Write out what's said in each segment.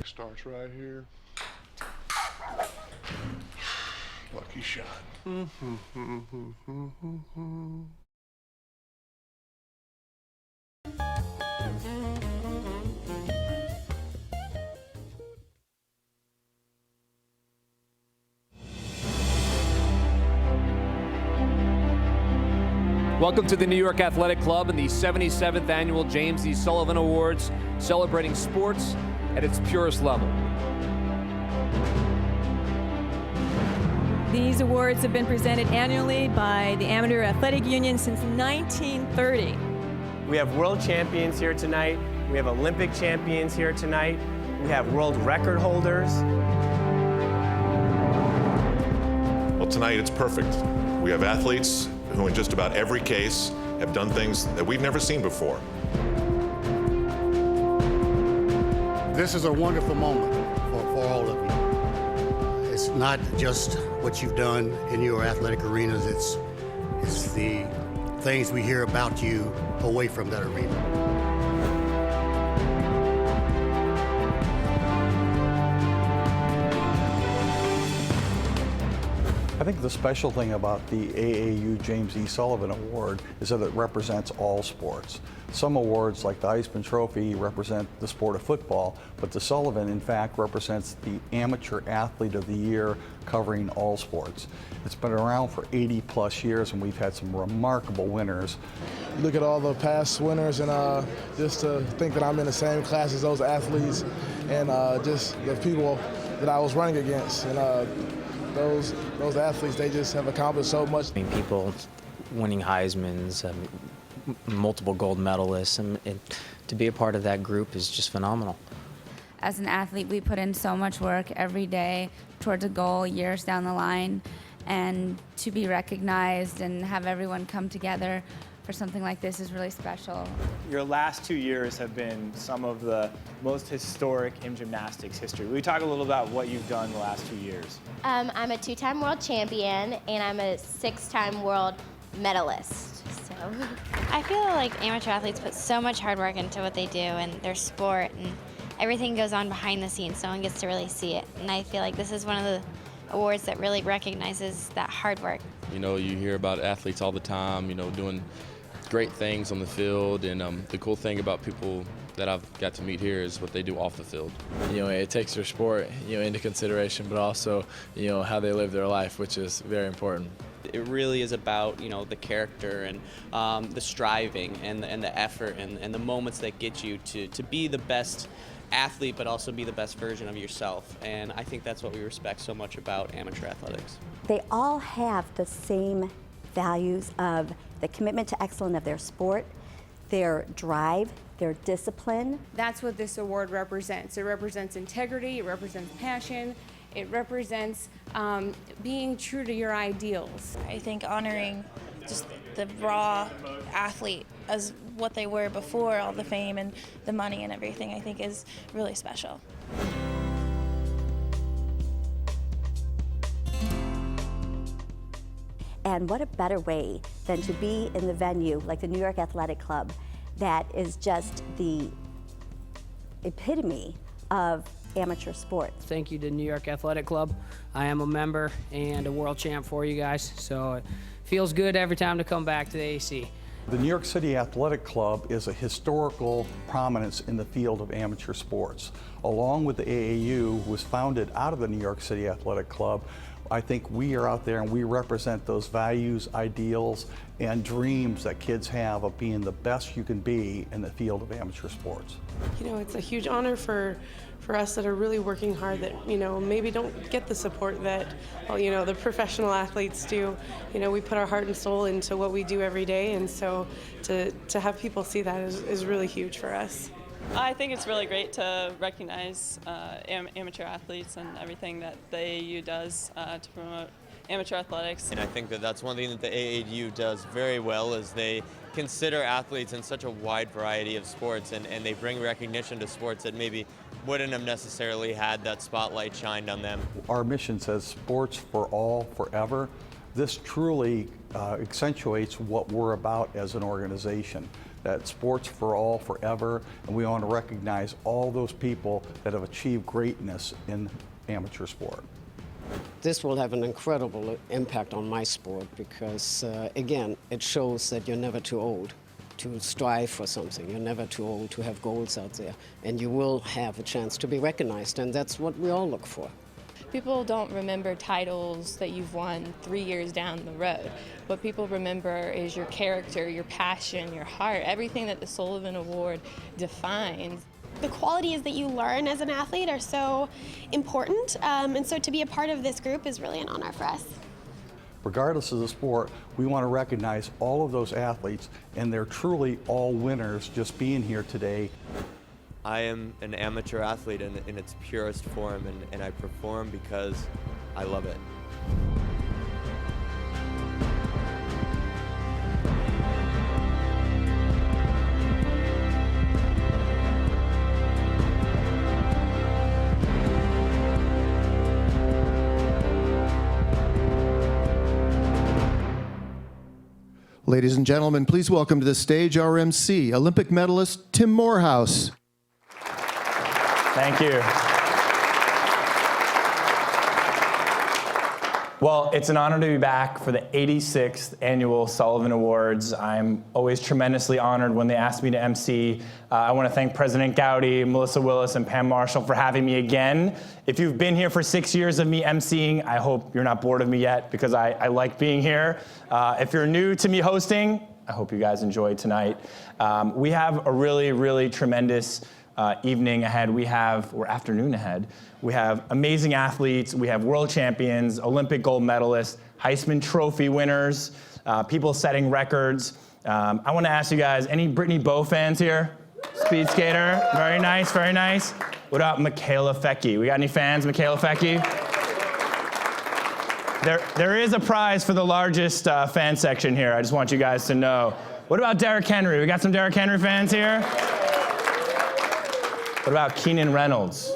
starts right here. Lucky shot. Welcome to the New York Athletic Club and the 77th Annual James E. Sullivan Awards, celebrating sports at its purest level. These awards have been presented annually by the Amateur Athletic Union since 1930. We have world champions here tonight. We have Olympic champions here tonight. We have world record holders. Well, tonight it's perfect. We have athletes who in just about every case have done things that we've never seen before. This is a wonderful moment for all of you. It's not just what you've done in your athletic arenas, it's the things we hear about you away from that arena. I think the special thing about the AAU James E. Sullivan Award is that it represents all sports. Some awards, like the Eisman Trophy, represent the sport of football, but the Sullivan, in fact, represents the Amateur Athlete of the Year, covering all sports. It's been around for 80-plus years, and we've had some remarkable winners. Look at all the past winners, and just to think that I'm in the same class as those athletes, and just the people that I was running against. And those athletes, they just have accomplished so much. I mean, people winning Heismans, multiple gold medalists, and to be a part of that group is just phenomenal. As an athlete, we put in so much work every day towards a goal years down the line, and to be recognized and have everyone come together for something like this is really special. Your last 2 years have been some of the most historic in gymnastics history. Will you talk a little about what you've done the last 2 years? I'm a 2-time world champion, and I'm a 6-time world medalist. So I feel like amateur athletes put so much hard work into what they do and their sport, and everything goes on behind the scenes. No one gets to really see it. And I feel like this is one of the awards that really recognizes that hard work. You know, you hear about athletes all the time, you know, doing great things on the field, and the cool thing about people that I've got to meet here is what they do off the field. You know, it takes their sport, you know, into consideration, but also, you know, how they live their life, which is very important. It really is about, you know, the character and the striving and the effort and the moments that get you to be the best athlete, but also be the best version of yourself. And I think that's what we respect so much about amateur athletics. They all have the same values of the commitment to excellence of their sport, their drive, their discipline. That's what this award represents. It represents integrity, it represents passion, it represents being true to your ideals. I think honoring just the raw athlete as what they were before all the fame and the money and everything, I think is really special. And what a better way than to be in the venue like the New York Athletic Club that is just the epitome of amateur sports. Thank you to New York Athletic Club. I am a member and a world champ for you guys, so it feels good every time to come back to the AC. The New York City Athletic Club is a historical prominence in the field of amateur sports. Along with the AAU, who was founded out of the New York City Athletic Club, I think we are out there and we represent those values, ideals, and dreams that kids have of being the best you can be in the field of amateur sports. You know, it's a huge honor for us that are really working hard, that, you know, maybe don't get the support that, well, you know, the professional athletes do. You know, we put our heart and soul into what we do every day, and so to have people see that is really huge for us. I think it's really great to recognize amateur athletes and everything that the AAU does to promote amateur athletics. And I think that that's one thing that the AAU does very well, is they consider athletes in such a wide variety of sports, and they bring recognition to sports that maybe wouldn't have necessarily had that spotlight shined on them. Our mission says sports for all, forever. This truly accentuates what we're about as an organization. that sports for all, forever, and we want to recognize all those people that have achieved greatness in amateur sport. This will have an incredible impact on my sport because, again, it shows that you're never too old to strive for something. You're never too old to have goals out there, and you will have a chance to be recognized, and that's what we all look for. People don't remember titles that you've won 3 years down the road. What people remember is your character, your passion, your heart, everything that the Sullivan Award defines. The qualities that you learn as an athlete are so important, and so to be a part of this group is really an honor for us. Regardless of the sport, we want to recognize all of those athletes, and they're truly all winners just being here today. I am an amateur athlete in its purest form, and I perform because I love it. Ladies and gentlemen, please welcome to the stage our MC, Olympic medalist Tim Morehouse. Thank you. Well, it's an honor to be back for the 86th Annual Sullivan Awards. I'm always tremendously honored when they ask me to MC. I want to thank President Gowdy, Melissa Willis, and Pam Marshall for having me again. If you've been here for 6 years of me MCing, I hope you're not bored of me yet because I like being here. If you're new to me hosting, I hope you guys enjoyed tonight. We have a really, really tremendous evening ahead. Or afternoon ahead. We have amazing athletes. We have world champions, Olympic gold medalists, Heisman Trophy winners, people setting records. I want to ask you guys, any Brittany Bowe fans here? Speed skater, very nice, very nice. What about Mikaela Foecke? We got any fans, Mikaela Foecke? There is a prize for the largest fan section here. I just want you guys to know. What about Derrick Henry? We got some Derrick Henry fans here? What about Keenan Reynolds?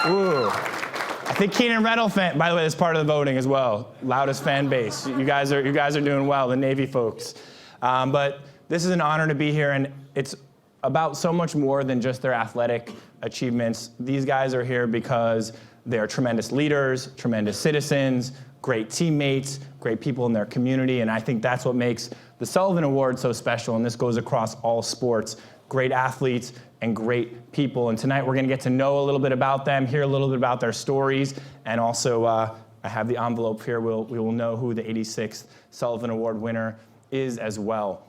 Ooh. I think Keenan Reynolds fan, by the way, is part of the voting as well. Loudest fan base. You guys are doing well, the Navy folks. But this is an honor to be here, and it's about so much more than just their athletic achievements. These guys are here because they're tremendous leaders, tremendous citizens, great teammates, great people in their community, and I think that's what makes the Sullivan Award so special, and this goes across all sports. Great athletes and great people. And tonight we're going to get to know a little bit about them, hear a little bit about their stories, and also I have the envelope here. We will know who the 86th Sullivan Award winner is as well.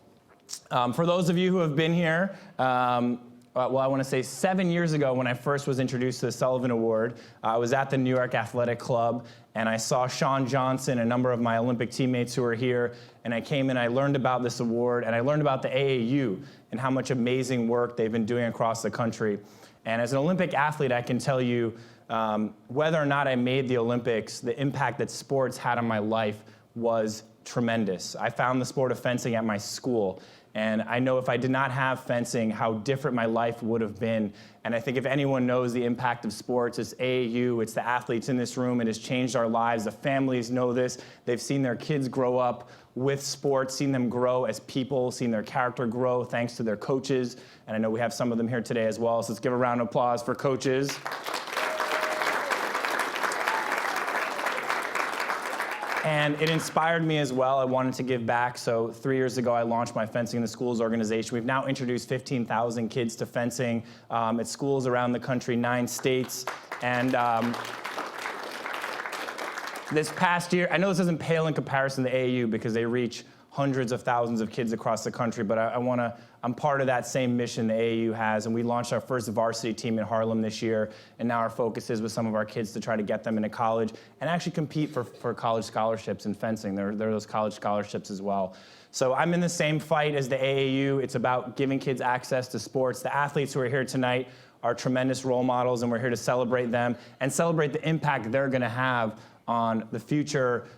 For those of you who have been here, I want to say 7 years ago when I first was introduced to the Sullivan Award, I was at the New York Athletic Club, and I saw Sean Johnson, a number of my Olympic teammates who were here, and I came and I learned about this award, and I learned about the AAU and how much amazing work they've been doing across the country. And as an Olympic athlete, I can tell you, whether or not I made the Olympics, the impact that sports had on my life was tremendous. I found the sport of fencing at my school, and I know if I did not have fencing, how different my life would have been. And I think if anyone knows the impact of sports, it's AAU, it's the athletes in this room. It has changed our lives. The families know this. They've seen their kids grow up with sports, seen them grow as people, seen their character grow thanks to their coaches. And I know we have some of them here today as well, so let's give a round of applause for coaches. And it inspired me as well. I wanted to give back. So 3 years ago, I launched my Fencing in the Schools organization. We've now introduced 15,000 kids to fencing at schools around the country, 9 states. And this past year, I know this doesn't pale in comparison to AAU because they reach hundreds of thousands of kids across the country, but I'm part of that same mission the AAU has, and we launched our first varsity team in Harlem this year, and now our focus is with some of our kids to try to get them into college and actually compete for college scholarships in fencing. There are those college scholarships as well. So I'm in the same fight as the AAU. It's about giving kids access to sports. The athletes who are here tonight are tremendous role models, and we're here to celebrate them and celebrate the impact they're going to have on the future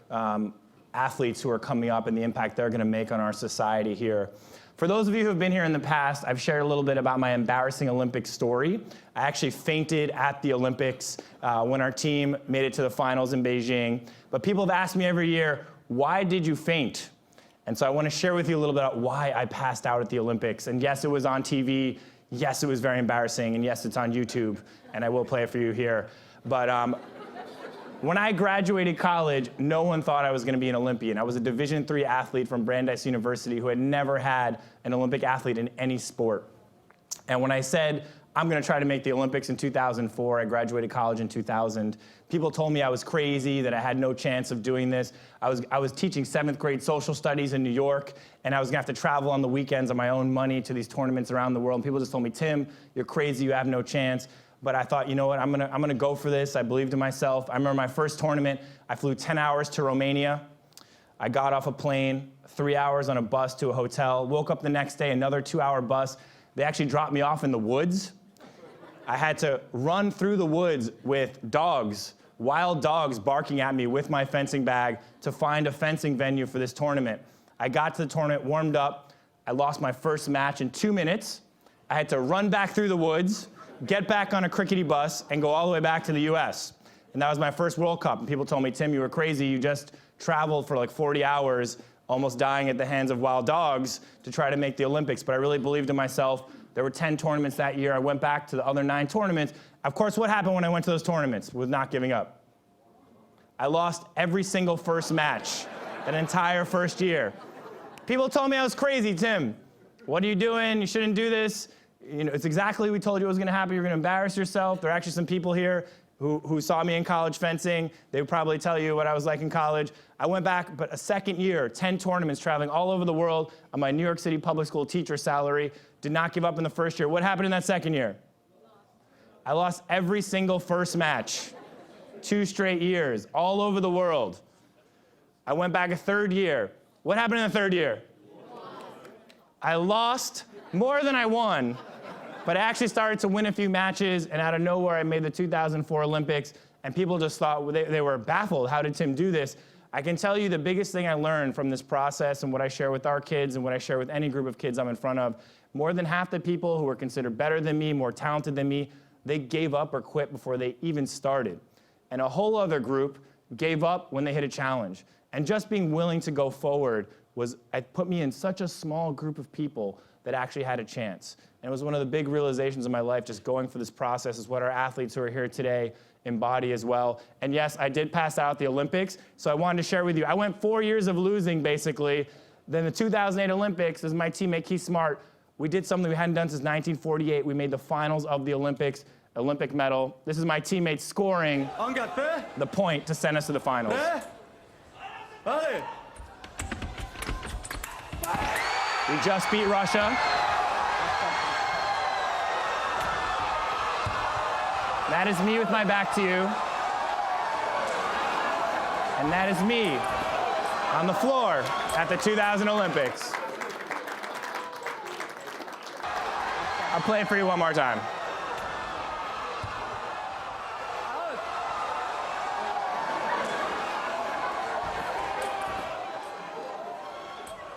athletes who are coming up and the impact they're going to make on our society here. For those of you who have been here in the past, I've shared a little bit about my embarrassing Olympic story. I actually fainted at the Olympics when our team made it to the finals in Beijing. But people have asked me every year, why did you faint? And so I want to share with you a little bit about why I passed out at the Olympics. And yes, it was on TV. Yes, it was very embarrassing. And yes, it's on YouTube. And I will play it for you here. But when I graduated college, no one thought I was going to be an Olympian. I was a Division III athlete from Brandeis University who had never had an Olympic athlete in any sport. And when I said, I'm going to try to make the Olympics in 2004, I graduated college in 2000, people told me I was crazy, that I had no chance of doing this. I was teaching 7th grade social studies in New York, and I was going to have to travel on the weekends on my own money to these tournaments around the world. And people just told me, Tim, you're crazy, you have no chance. But I thought, you know what, I'm gonna go for this. I believed in myself. I remember my first tournament, I flew 10 hours to Romania. I got off a plane, 3 hours on a bus to a hotel, woke up the next day, another 2-hour bus. They actually dropped me off in the woods. I had to run through the woods with dogs, wild dogs barking at me with my fencing bag to find a fencing venue for this tournament. I got to the tournament, warmed up. I lost my first match in 2 minutes. I had to run back through the woods, get back on a crickety bus, and go all the way back to the US. And that was my first World Cup. And people told me, Tim, you were crazy. You just traveled for like 40 hours, almost dying at the hands of wild dogs to try to make the Olympics. But I really believed in myself. There were 10 tournaments that year. I went back to the other 9 tournaments. Of course, what happened when I went to those tournaments with not giving up? I lost every single first match, that entire first year. People told me I was crazy, Tim. What are you doing? You shouldn't do this. You know, it's exactly what we told you was going to happen. You're going to embarrass yourself. There are actually some people here who saw me in college fencing. They would probably tell you what I was like in college. I went back, but a second year, 10 tournaments, traveling all over the world on my New York City public school teacher salary. Did not give up in the first year. What happened in that second year? I lost every single first match. 2 straight years, all over the world. I went back a third year. What happened in the third year? I lost more than I won. But I actually started to win a few matches, and out of nowhere, I made the 2004 Olympics, and people just thought, they were baffled. How did Tim do this? I can tell you the biggest thing I learned from this process and what I share with our kids and what I share with any group of kids I'm in front of, more than half the people who were considered better than me, more talented than me, they gave up or quit before they even started. And a whole other group gave up when they hit a challenge. And just being willing to go forward it put me in such a small group of people that actually had a chance. And it was one of the big realizations of my life, just going through this process, is what our athletes who are here today embody as well. And yes, I did pass out at the Olympics, so I wanted to share with you. I went 4 years of losing, basically. Then the 2008 Olympics, this is my teammate, Keith Smart. We did something we hadn't done since 1948. We made the finals of the Olympics, Olympic medal. This is my teammate scoring the point to send us to the finals. We just beat Russia. That is me with my back to you. And that is me on the floor at the 2000 Olympics. I'll play it for you one more time.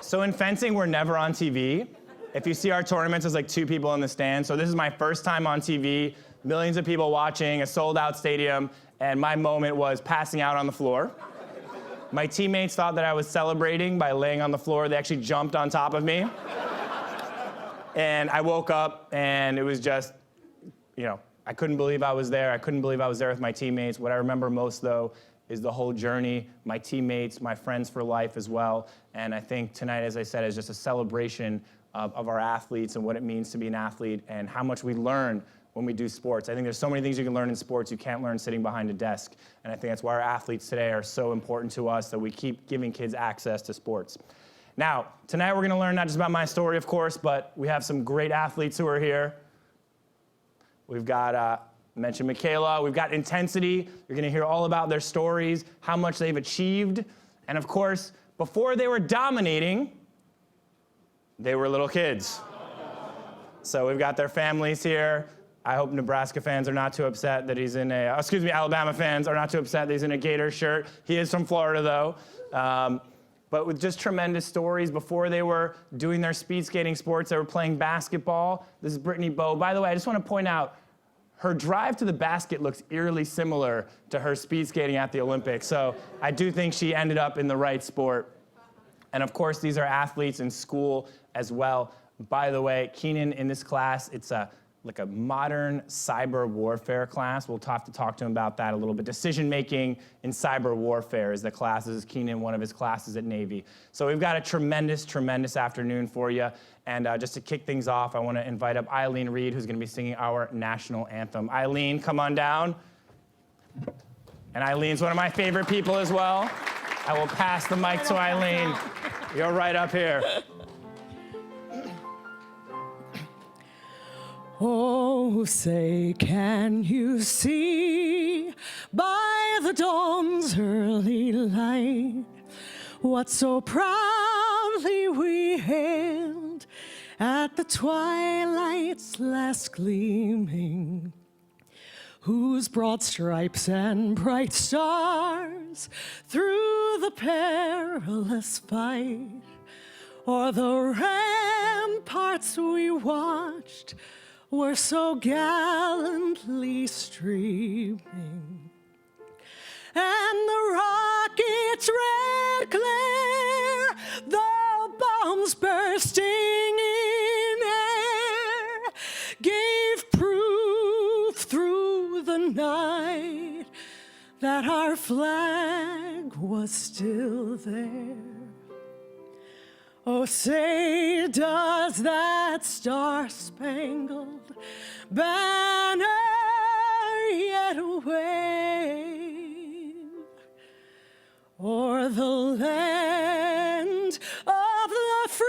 So in fencing, we're never on TV. If you see our tournaments, there's like 2 people in the stand. So this is my first time on TV, millions of people watching, a sold-out stadium, and my moment was passing out on the floor. My teammates thought that I was celebrating by laying on the floor. They actually jumped on top of me. And I woke up, and it was just, I couldn't believe I was there. I couldn't believe I was there with my teammates. What I remember most, though, is the whole journey, my teammates, my friends for life as well. And I think tonight, as I said, is just a celebration of our athletes and what it means to be an athlete and how much we learn when we do sports. I think there's so many things you can learn in sports you can't learn sitting behind a desk. And I think that's why our athletes today are so important to us, that we keep giving kids access to sports. Now, tonight we're gonna learn not just about my story, of course, but we have some great athletes who are here. We've got, mentioned Mikaela, we've got Intensity. You're gonna hear all about their stories, how much they've achieved. And of course, before they were dominating, they were little kids. So we've got their families here. I hope Nebraska fans are not too upset that he's in Alabama fans are not too upset that he's in a Gator shirt. He is from Florida, though. But with just tremendous stories. Before they were doing their speed skating sports, they were playing basketball. This is Brittany Bowe. By the way, I just want to point out, her drive to the basket looks eerily similar to her speed skating at the Olympics. So I do think she ended up in the right sport. And of course, these are athletes in school as well. By the way, Keenan in this class, it's like a modern cyber warfare class. We'll have to talk to him about that a little bit. Decision making in cyber warfare is the classes. Keenan, one of his classes at Navy. So we've got a tremendous, tremendous afternoon for you. And just to kick things off, I want to invite up Eileen Reed, who's going to be singing our national anthem. Eileen, come on down. And Eileen's one of my favorite people as well. I will pass the mic to Eileen. You're right up here. Oh, say, can you see by the dawn's early light what so proudly we hailed at the twilight's last gleaming, whose broad stripes and bright stars through the perilous fight o'er the ramparts we watched were so gallantly streaming, and the rocket's red glare, the bombs bursting in air, gave proof through the night that our flag was still there. Oh, say, does that star-spangled banner yet wave o'er the land of the free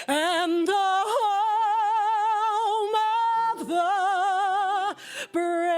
and the home of the brave?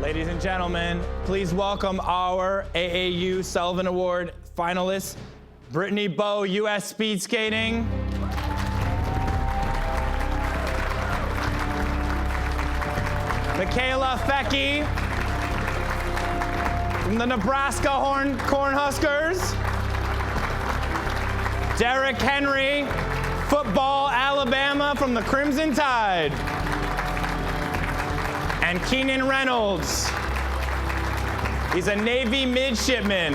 Ladies and gentlemen, please welcome our AAU Sullivan Award finalists, Brittany Bowe, U.S. Speed Skating. Mikaela Foecke from the Nebraska Cornhuskers. Derrick Henry, football, Alabama from the Crimson Tide. And Keenan Reynolds. He's a Navy midshipman.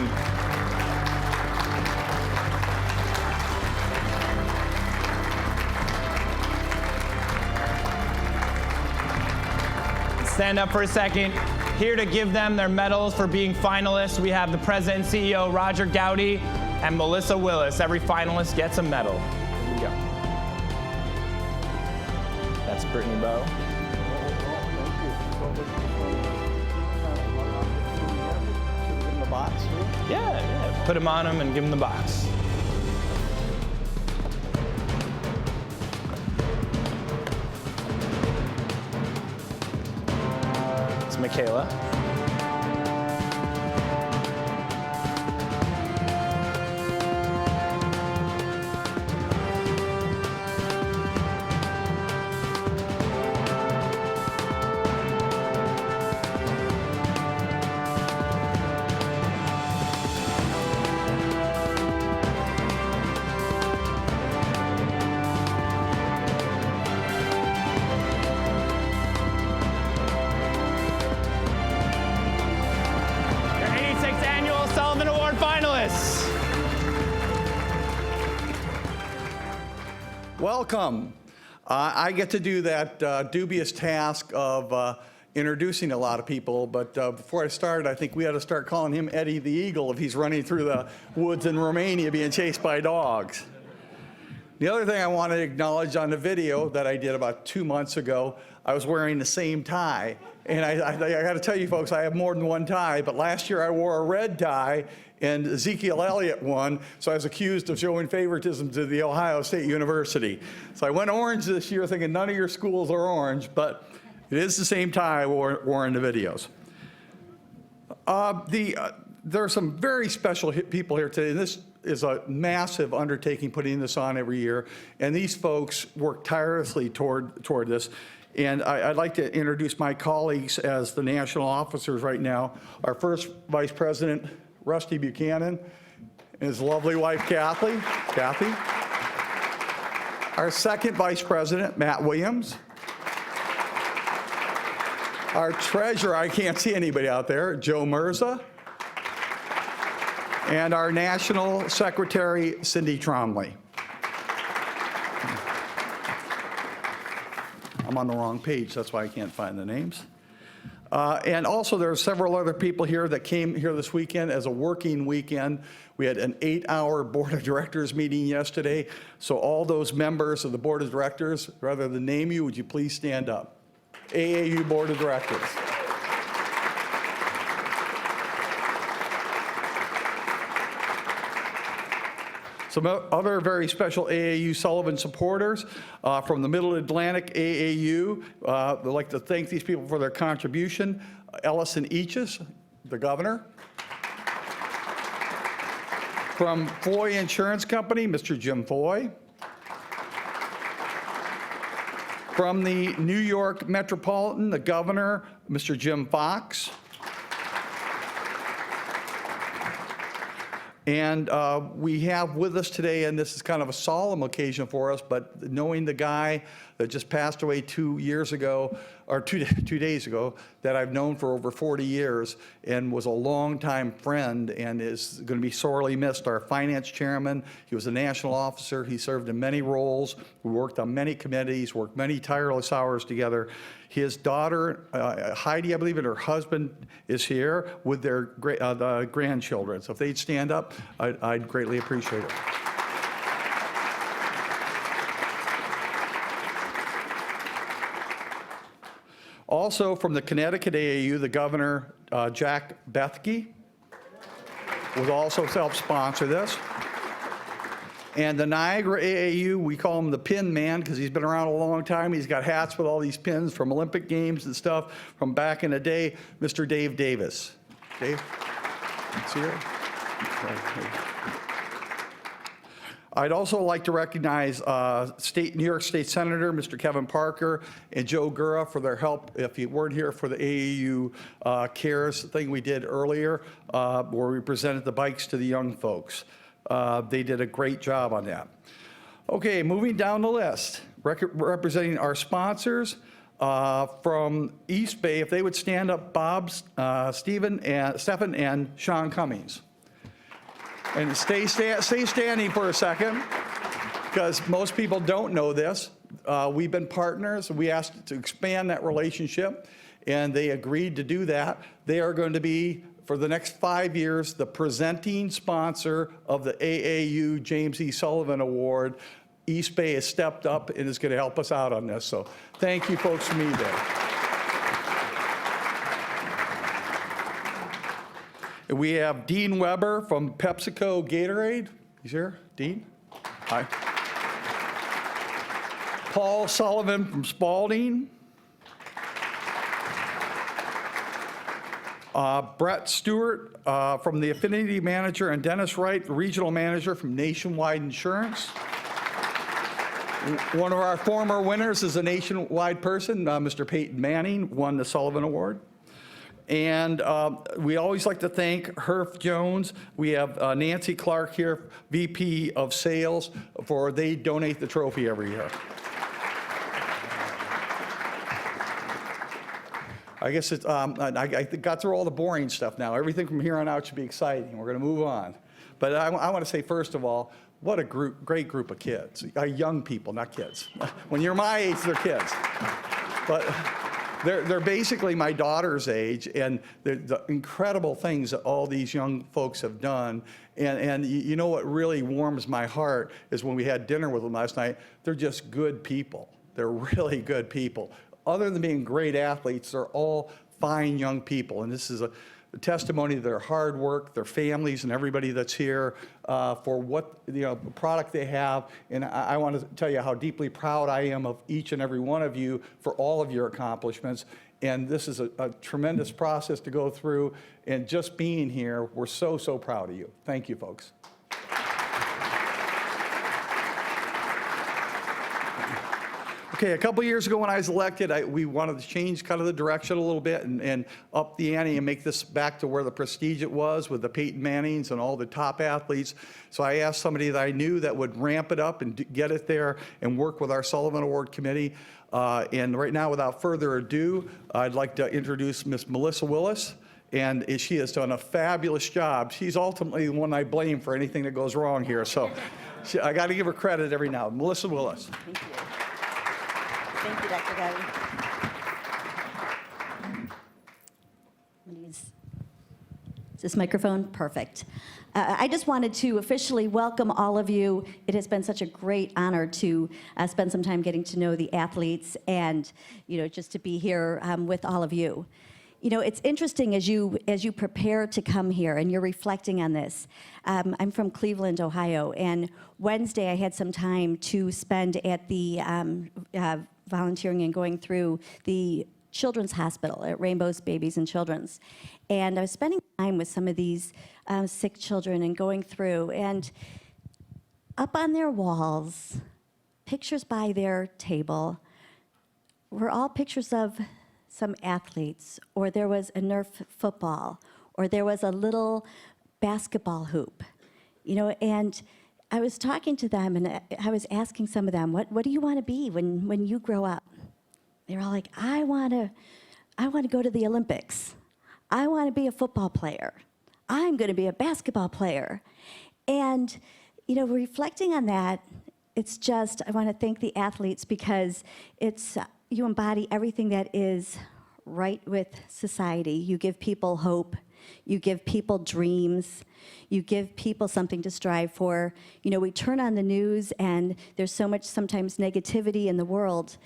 Stand up for a second. Here to give them their medals for being finalists, we have the President and CEO, Roger Gowdy, and Melissa Willis. Every finalist gets a medal. Here we go. That's Brittany Bowe. Yeah, put them on them and give them the box. It's Mikaela. Sullivan Award finalists. Welcome. I get to do that dubious task of introducing a lot of people, but before I started, I think we ought to start calling him Eddie the Eagle if he's running through the woods in Romania being chased by dogs. The other thing I want to acknowledge on the video that I did about 2 months ago, I was wearing the same tie. And I got to tell you folks, I have more than one tie, but last year I wore a red tie and Ezekiel Elliott won, so I was accused of showing favoritism to the Ohio State University. So I went orange this year thinking none of your schools are orange, but it is the same tie I wore in the videos. There are some very special people here today, and this is a massive undertaking putting this on every year, and these folks work tirelessly toward this. And I'd like to introduce my colleagues as the national officers right now. Our first Vice President, Rusty Buchanan, and his lovely wife, Kathy. Our second Vice President, Matt Williams. Our treasurer, I can't see anybody out there, Joe Mirza. And our National Secretary, Cindy Tromley. I'm on the wrong page, that's why I can't find the names. And also there are several other people here that came here this weekend as a working weekend. We had an 8-hour Board of Directors meeting yesterday. So all those members of the Board of Directors, rather than name you, would you please stand up? AAU Board of Directors. Some other very special AAU Sullivan supporters from the Middle Atlantic AAU. I'd like to thank these people for their contribution. Ellison Eaches, the governor. From Foy Insurance Company, Mr. Jim Foy. From the New York Metropolitan, the governor, Mr. Jim Fox. And we have with us today, and this is kind of a solemn occasion for us, but knowing the guy that just passed away 2 years ago, or 2 days ago, that I've known for over 40 years and was a longtime friend and is going to be sorely missed, our finance chairman. He was a national officer. He served in many roles. We worked on many committees, worked many tireless hours together. His daughter, Heidi, I believe, and her husband is here with their grandchildren. So if they'd stand up, I'd greatly appreciate it. Also from the Connecticut AAU, the governor, Jack Bethke, will also help sponsor this. And the Niagara AAU, we call him the Pin Man because he's been around a long time. He's got hats with all these pins from Olympic Games and stuff from back in the day, Mr. Dave Davis. Dave, see here? I'd also like to recognize New York State Senator, Mr. Kevin Parker, and Joe Gura for their help. If you weren't here for the AAU Cares thing we did earlier, where we presented the bikes to the young folks. They did a great job on that. Okay, moving down the list, representing our sponsors from East Bay, if they would stand up, Bob, Stephen, and Sean Cummings. And stay standing for a second, because most people don't know this. We've been partners. We asked to expand that relationship. and they agreed to do that. They are going to be, for the next 5 years, the presenting sponsor of the AAU James E. Sullivan Award. East Bay has stepped up and is going to help us out on this. So thank you folks from eBay. And we have Dean Weber from PepsiCo Gatorade. He's here. Dean? Hi. Paul Sullivan from Spalding. Brett Stewart from the Affinity Manager, and Dennis Wright, the Regional Manager from Nationwide Insurance. One of our former winners is a nationwide person, Mr. Peyton Manning, won the Sullivan Award. And we always like to thank Herf Jones. We have Nancy Clark here, VP of Sales, for they donate the trophy every year. I guess it's, I got through all the boring stuff now. Everything from here on out should be exciting. We're going to move on. But I want to say, first of all, what a great group of kids. Young people, not kids. When you're my age, they're kids. But they're basically my daughter's age, and the incredible things that all these young folks have done. And you know what really warms my heart is when we had dinner with them last night, they're just good people. They're really good people. Other than being great athletes, they're all fine young people. And this is a testimony to their hard work, their families, and everybody that's here for what product they have. And I want to tell you how deeply proud I am of each and every one of you for all of your accomplishments. And this is a tremendous process to go through. And just being here, we're so, so proud of you. Thank you, folks. Okay, a couple years ago when I was elected, we wanted to change kind of the direction a little bit and up the ante and make this back to where the prestige it was with the Peyton Mannings and all the top athletes. So I asked somebody that I knew that would ramp it up and get it there and work with our Sullivan Award Committee. And right now, without further ado, I'd like to introduce Miss Melissa Willis. And she has done a fabulous job. She's ultimately the one I blame for anything that goes wrong here. So I got to give her credit every now. Melissa Willis. Thank you. Thank you, Dr. Gowdy. Is this microphone? Perfect. I just wanted to officially welcome all of you. It has been such a great honor to spend some time getting to know the athletes and, just to be here with all of you. It's interesting as you prepare to come here and you're reflecting on this. I'm from Cleveland, Ohio, and Wednesday I had some time to spend at the volunteering and going through the Children's Hospital at Rainbow's Babies and Children's. And I was spending time with some of these sick children and going through, and up on their walls, pictures by their table, were all pictures of some athletes, or there was a Nerf football, or there was a little basketball hoop, and I was talking to them, and I was asking some of them, what do you want to be when you grow up? They're all like, I want to go to the Olympics. I want to be a football player. I'm going to be a basketball player. And, reflecting on that, it's just, I want to thank the athletes because you embody everything that is right with society. You give people hope. You give people dreams. You give people something to strive for. We turn on the news and there's so much sometimes negativity in the world.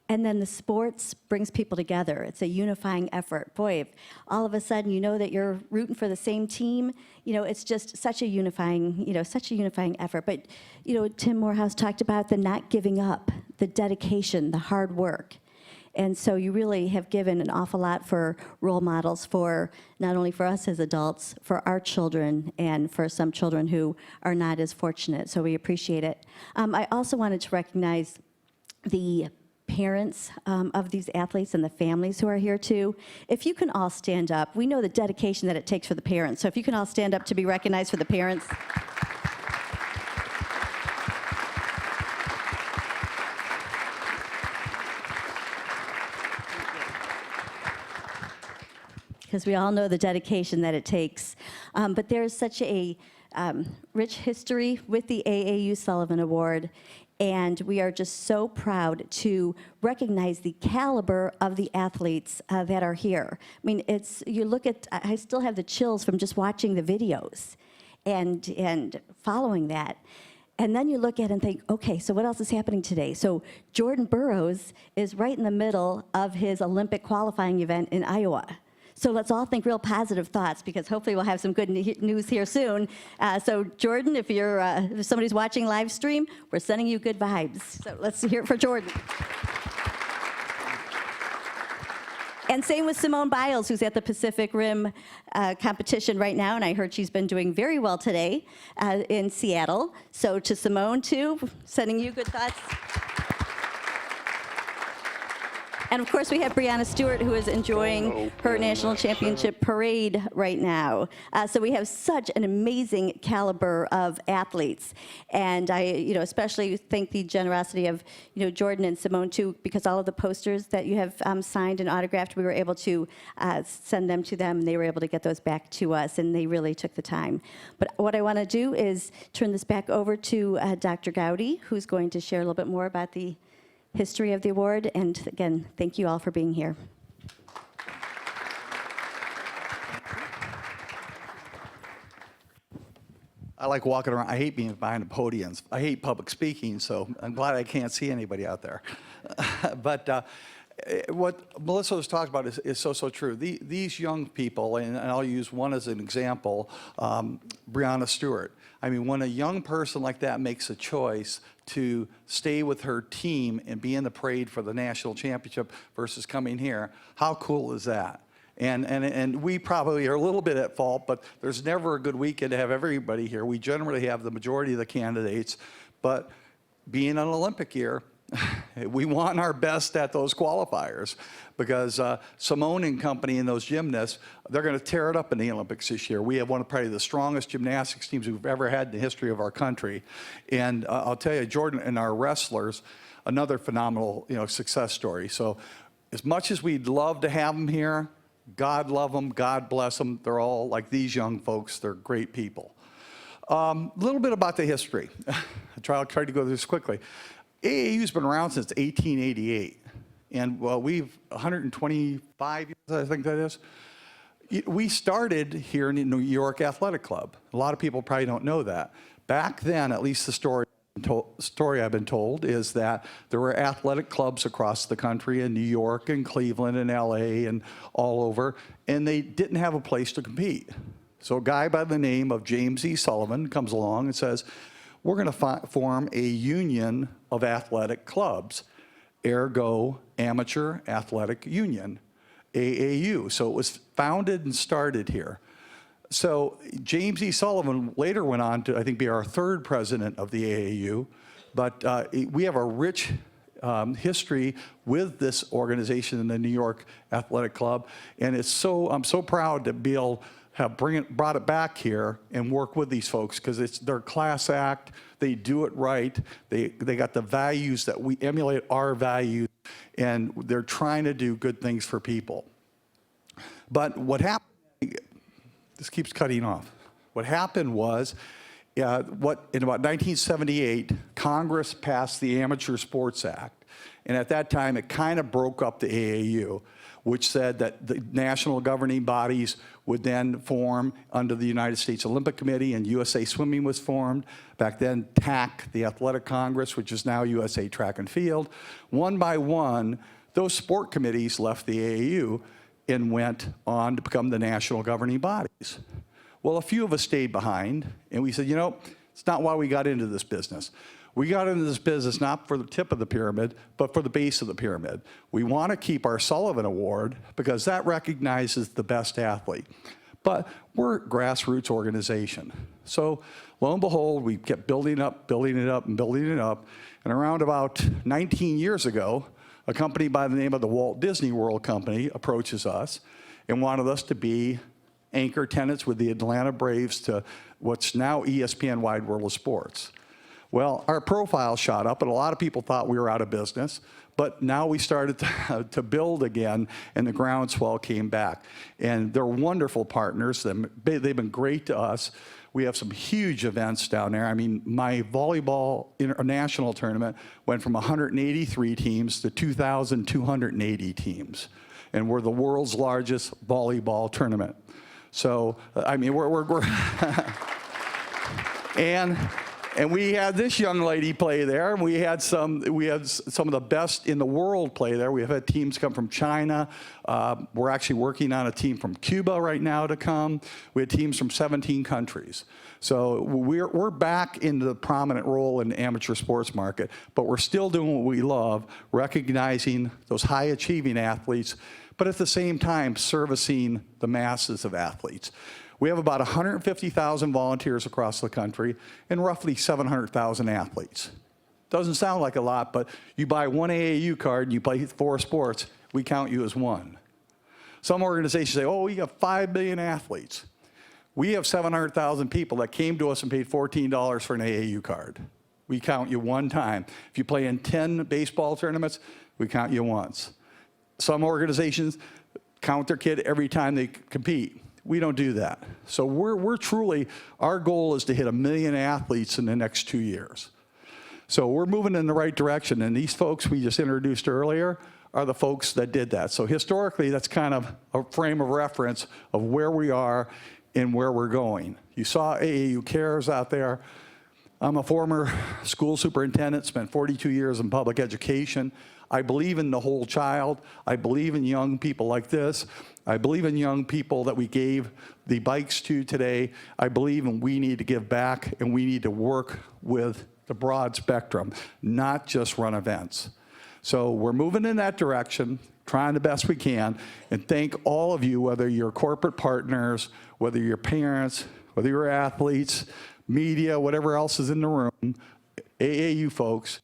And then the sports brings people together. It's a unifying effort. Boy, if all of a sudden that you're rooting for the same team, it's just such a unifying effort. But, Tim Morehouse talked about the not giving up, the dedication, the hard work. And so you really have given an awful lot for role models for not only for us as adults, for our children, and for some children who are not as fortunate. So we appreciate it. I also wanted to recognize the parents of these athletes and the families who are here too. If you can all stand up, we know the dedication that it takes for the parents. So if you can all stand up to be recognized for the parents. Because we all know the dedication that it takes. But there's such a rich history with the AAU Sullivan Award. And we are just so proud to recognize the caliber of the athletes that are here. I mean, you look at, I still have the chills from just watching the videos and following that. And then you look at it and think, okay, so what else is happening today? So Jordan Burroughs is right in the middle of his Olympic qualifying event in Iowa. So let's all think real positive thoughts, because hopefully we'll have some good news here soon. So Jordan, if somebody's watching live stream, we're sending you good vibes. So let's hear it for Jordan. And same with Simone Biles, who's at the Pacific Rim competition right now, and I heard she's been doing very well today in Seattle. So to Simone, too, sending you good thoughts. And of course, we have Breanna Stewart, who is enjoying her national championship parade right now. So we have such an amazing caliber of athletes. And I, especially thank the generosity of, Jordan and Simone too, because all of the posters that you have signed and autographed, we were able to send them to them, and they were able to get those back to us, and they really took the time. But what I want to do is turn this back over to Dr. Gowdy, who's going to share a little bit more about the history of the award. And again, thank you all for being here. I like walking around. I hate being behind the podiums. I hate public speaking, so I'm glad I can't see anybody out there. But what Melissa was talking about is so true. These young people, and I'll use one as an example, Breanna Stewart. I mean, when a young person like that makes a choice to stay with her team and be in the parade for the national championship versus coming here, how cool is that? And we probably are a little bit at fault, but there's never a good weekend to have everybody here. We generally have the majority of the candidates, but being an Olympic year, we want our best at those qualifiers, because Simone and company and those gymnasts, they're going to tear it up in the Olympics this year. We have one of probably the strongest gymnastics teams we've ever had in the history of our country. And I'll tell you, Jordan and our wrestlers, another phenomenal success story. So as much as we'd love to have them here, God love them, God bless them. They're all like these young folks. They're great people. A little bit about the history. I'll try to go through this quickly. AAU's been around since 1888, and we've 125 years, I think that is. We started here in the New York Athletic Club. A lot of people probably don't know that. Back then, at least the story I've been told is that there were athletic clubs across the country in New York and Cleveland and LA and all over, and they didn't have a place to compete. So a guy by the name of Emcee Sullivan comes along and says, we're going to form a union of athletic clubs, ergo Amateur Athletic Union, AAU. So it was founded and started here. So Emcee Sullivan later went on to, I think, be our third president of the AAU. But we have a rich history with this organization in the New York Athletic Club. And I'm so proud to be able have brought it back here and work with these folks, because it's their class act. They do it right. They got the values that we emulate our values, and they're trying to do good things for people. But what happened, this keeps cutting off. What happened was, in about 1978, Congress passed the Amateur Sports Act. And at that time, it kind of broke up the AAU, which said that the national governing bodies would then form under the United States Olympic Committee, and USA Swimming was formed. Back then, TAC, the Athletic Congress, which is now USA Track and Field. One by one, those sport committees left the AAU and went on to become the national governing bodies. Well, a few of us stayed behind, and we said, it's not why we got into this business. We got into this business not for the tip of the pyramid, but for the base of the pyramid. We want to keep our Sullivan Award because that recognizes the best athlete. But we're a grassroots organization. So lo and behold, we kept building it up, and building it up. And around about 19 years ago, a company by the name of the Walt Disney World Company approaches us and wanted us to be anchor tenants with the Atlanta Braves to what's now ESPN Wide World of Sports. Well, our profile shot up, and a lot of people thought we were out of business. But now we started to build again, and the groundswell came back. And they're wonderful partners. They've been great to us. We have some huge events down there. I mean, my volleyball international tournament went from 183 teams to 2,280 teams. And we're the world's largest volleyball tournament. So, I mean, we're And we had this young lady play there. We had some of the best in the world play there. We have had teams come from China. We're actually working on a team from Cuba right now to come. We had teams from 17 countries. So we're back into the prominent role in the amateur sports market, but we're still doing what we love, recognizing those high achieving athletes, but at the same time servicing the masses of athletes. We have about 150,000 volunteers across the country and roughly 700,000 athletes. Doesn't sound like a lot, but you buy one AAU card and you play 4 sports, we count you as one. Some organizations say, oh, we have 5 million athletes. We have 700,000 people that came to us and paid $14 for an AAU card. We count you one time. If you play in 10 baseball tournaments, we count you once. Some organizations count their kid every time they compete. We don't do that. So we're truly, our goal is to hit 1 million athletes in the next 2 years. So we're moving in the right direction, and these folks we just introduced earlier are the folks that did that. So historically, that's kind of a frame of reference of where we are and where we're going. You saw AAU Cares out there. I'm a former school superintendent, spent 42 years in public education. I believe in the whole child. I believe in young people like this. I believe in young people that we gave the bikes to today. I believe in we need to give back, and we need to work with the broad spectrum, not just run events. So we're moving in that direction, trying the best we can, and thank all of you, whether you're corporate partners, whether you're parents, whether you're athletes, media, whatever else is in the room, AAU folks.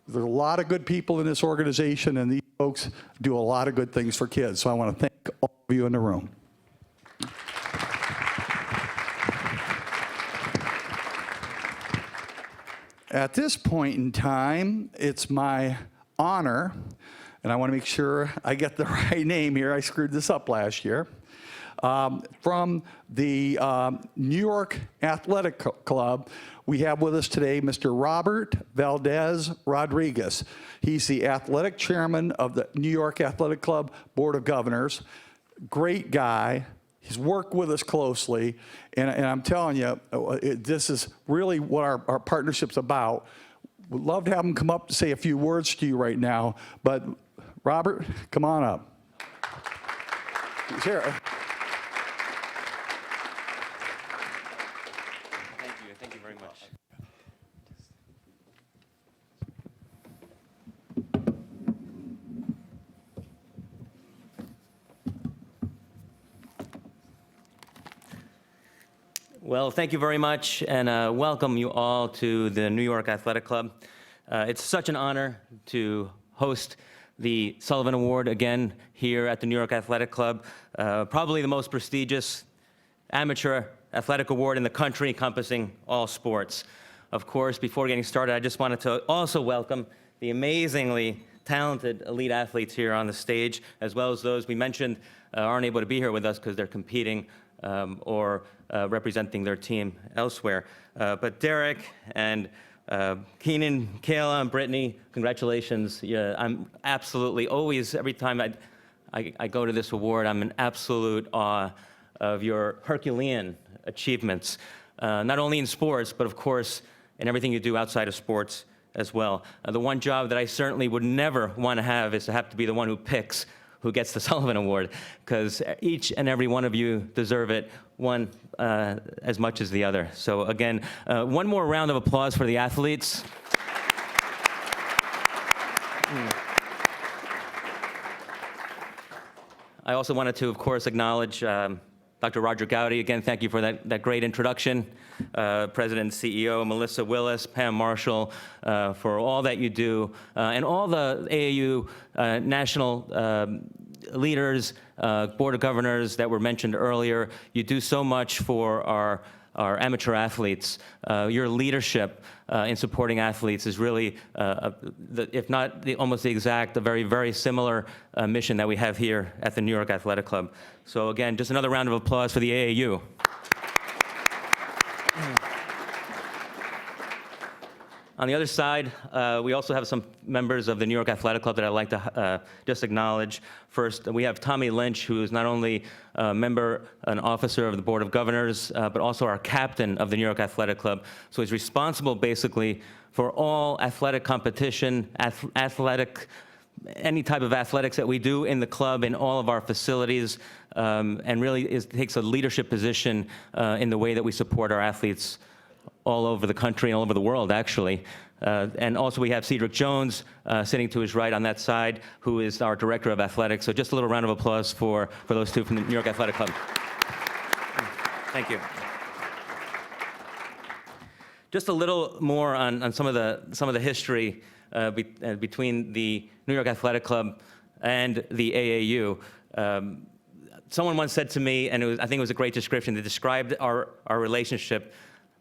There are a lot of good people in this organization, and these folks do a lot of good things for kids. So I want to thank all of you in the room. At this point in time, it's my honor, and I want to make sure I get the right name here. I screwed this up last year. From the New York Athletic Club, we have with us today Mr. Robert Valdez Rodriguez. He's the athletic chairman of the New York Athletic Club Board of Governors. Great guy. He's worked with us closely, and I'm telling you, this is really what our partnership's about. We'd love to have him come up to say a few words to you right now, but Robert, come on up. He's here. Thank you very much. Well, thank you very much, and welcome you all to the New York Athletic Club. It's such an honor to host the Sullivan Award again here at the New York Athletic Club, probably the most prestigious amateur athletic award in the country encompassing all sports. Of course, before getting started, I just wanted to also welcome the amazingly talented elite athletes here on the stage, as well as those we mentioned aren't able to be here with us because they're competing or representing their team elsewhere. But Derrick and Keenan, Mikaela, and Brittany, congratulations. Yeah, I'm absolutely always, every time I go to this award, I'm in absolute awe of your Herculean achievements, not only in sports, but of course, in everything you do outside of sports as well. The one job that I certainly would never want to have is to have to be the one who picks who gets the Sullivan Award, because each and every one of you deserve it, one as much as the other. So again, one more round of applause for the athletes. I also wanted to, of course, acknowledge Dr. Roger Gowdy. Again, thank you for that great introduction. President and CEO Melissa Willis, Pam Marshall, for all that you do, and all the AAU national Leaders, Board of Governors that were mentioned earlier. You do so much for our our amateur athletes. Your leadership in supporting athletes is really, if not almost the exact, a very, very similar mission that we have here at the New York Athletic Club. So again, just another round of applause for the AAU. On the other side, we also have some members of the New York Athletic Club that I'd like to just acknowledge. First, we have Tommy Lynch, who is not only a member, an officer of the Board of Governors, but also our captain of the New York Athletic Club. So he's responsible, basically, for all athletic competition, any type of athletics that we do in the club, in all of our facilities, and really takes a leadership position in the way that we support our athletes all over the country and all over the world, actually. And also we have Cedric Jones sitting to his right on that side, who is our Director of Athletics. So just a little round of applause for those two from the New York Athletic Club. Thank you. Just a little more on some of the history between the New York Athletic Club and the AAU. Someone once said to me, and I think it was a great description, that described our relationship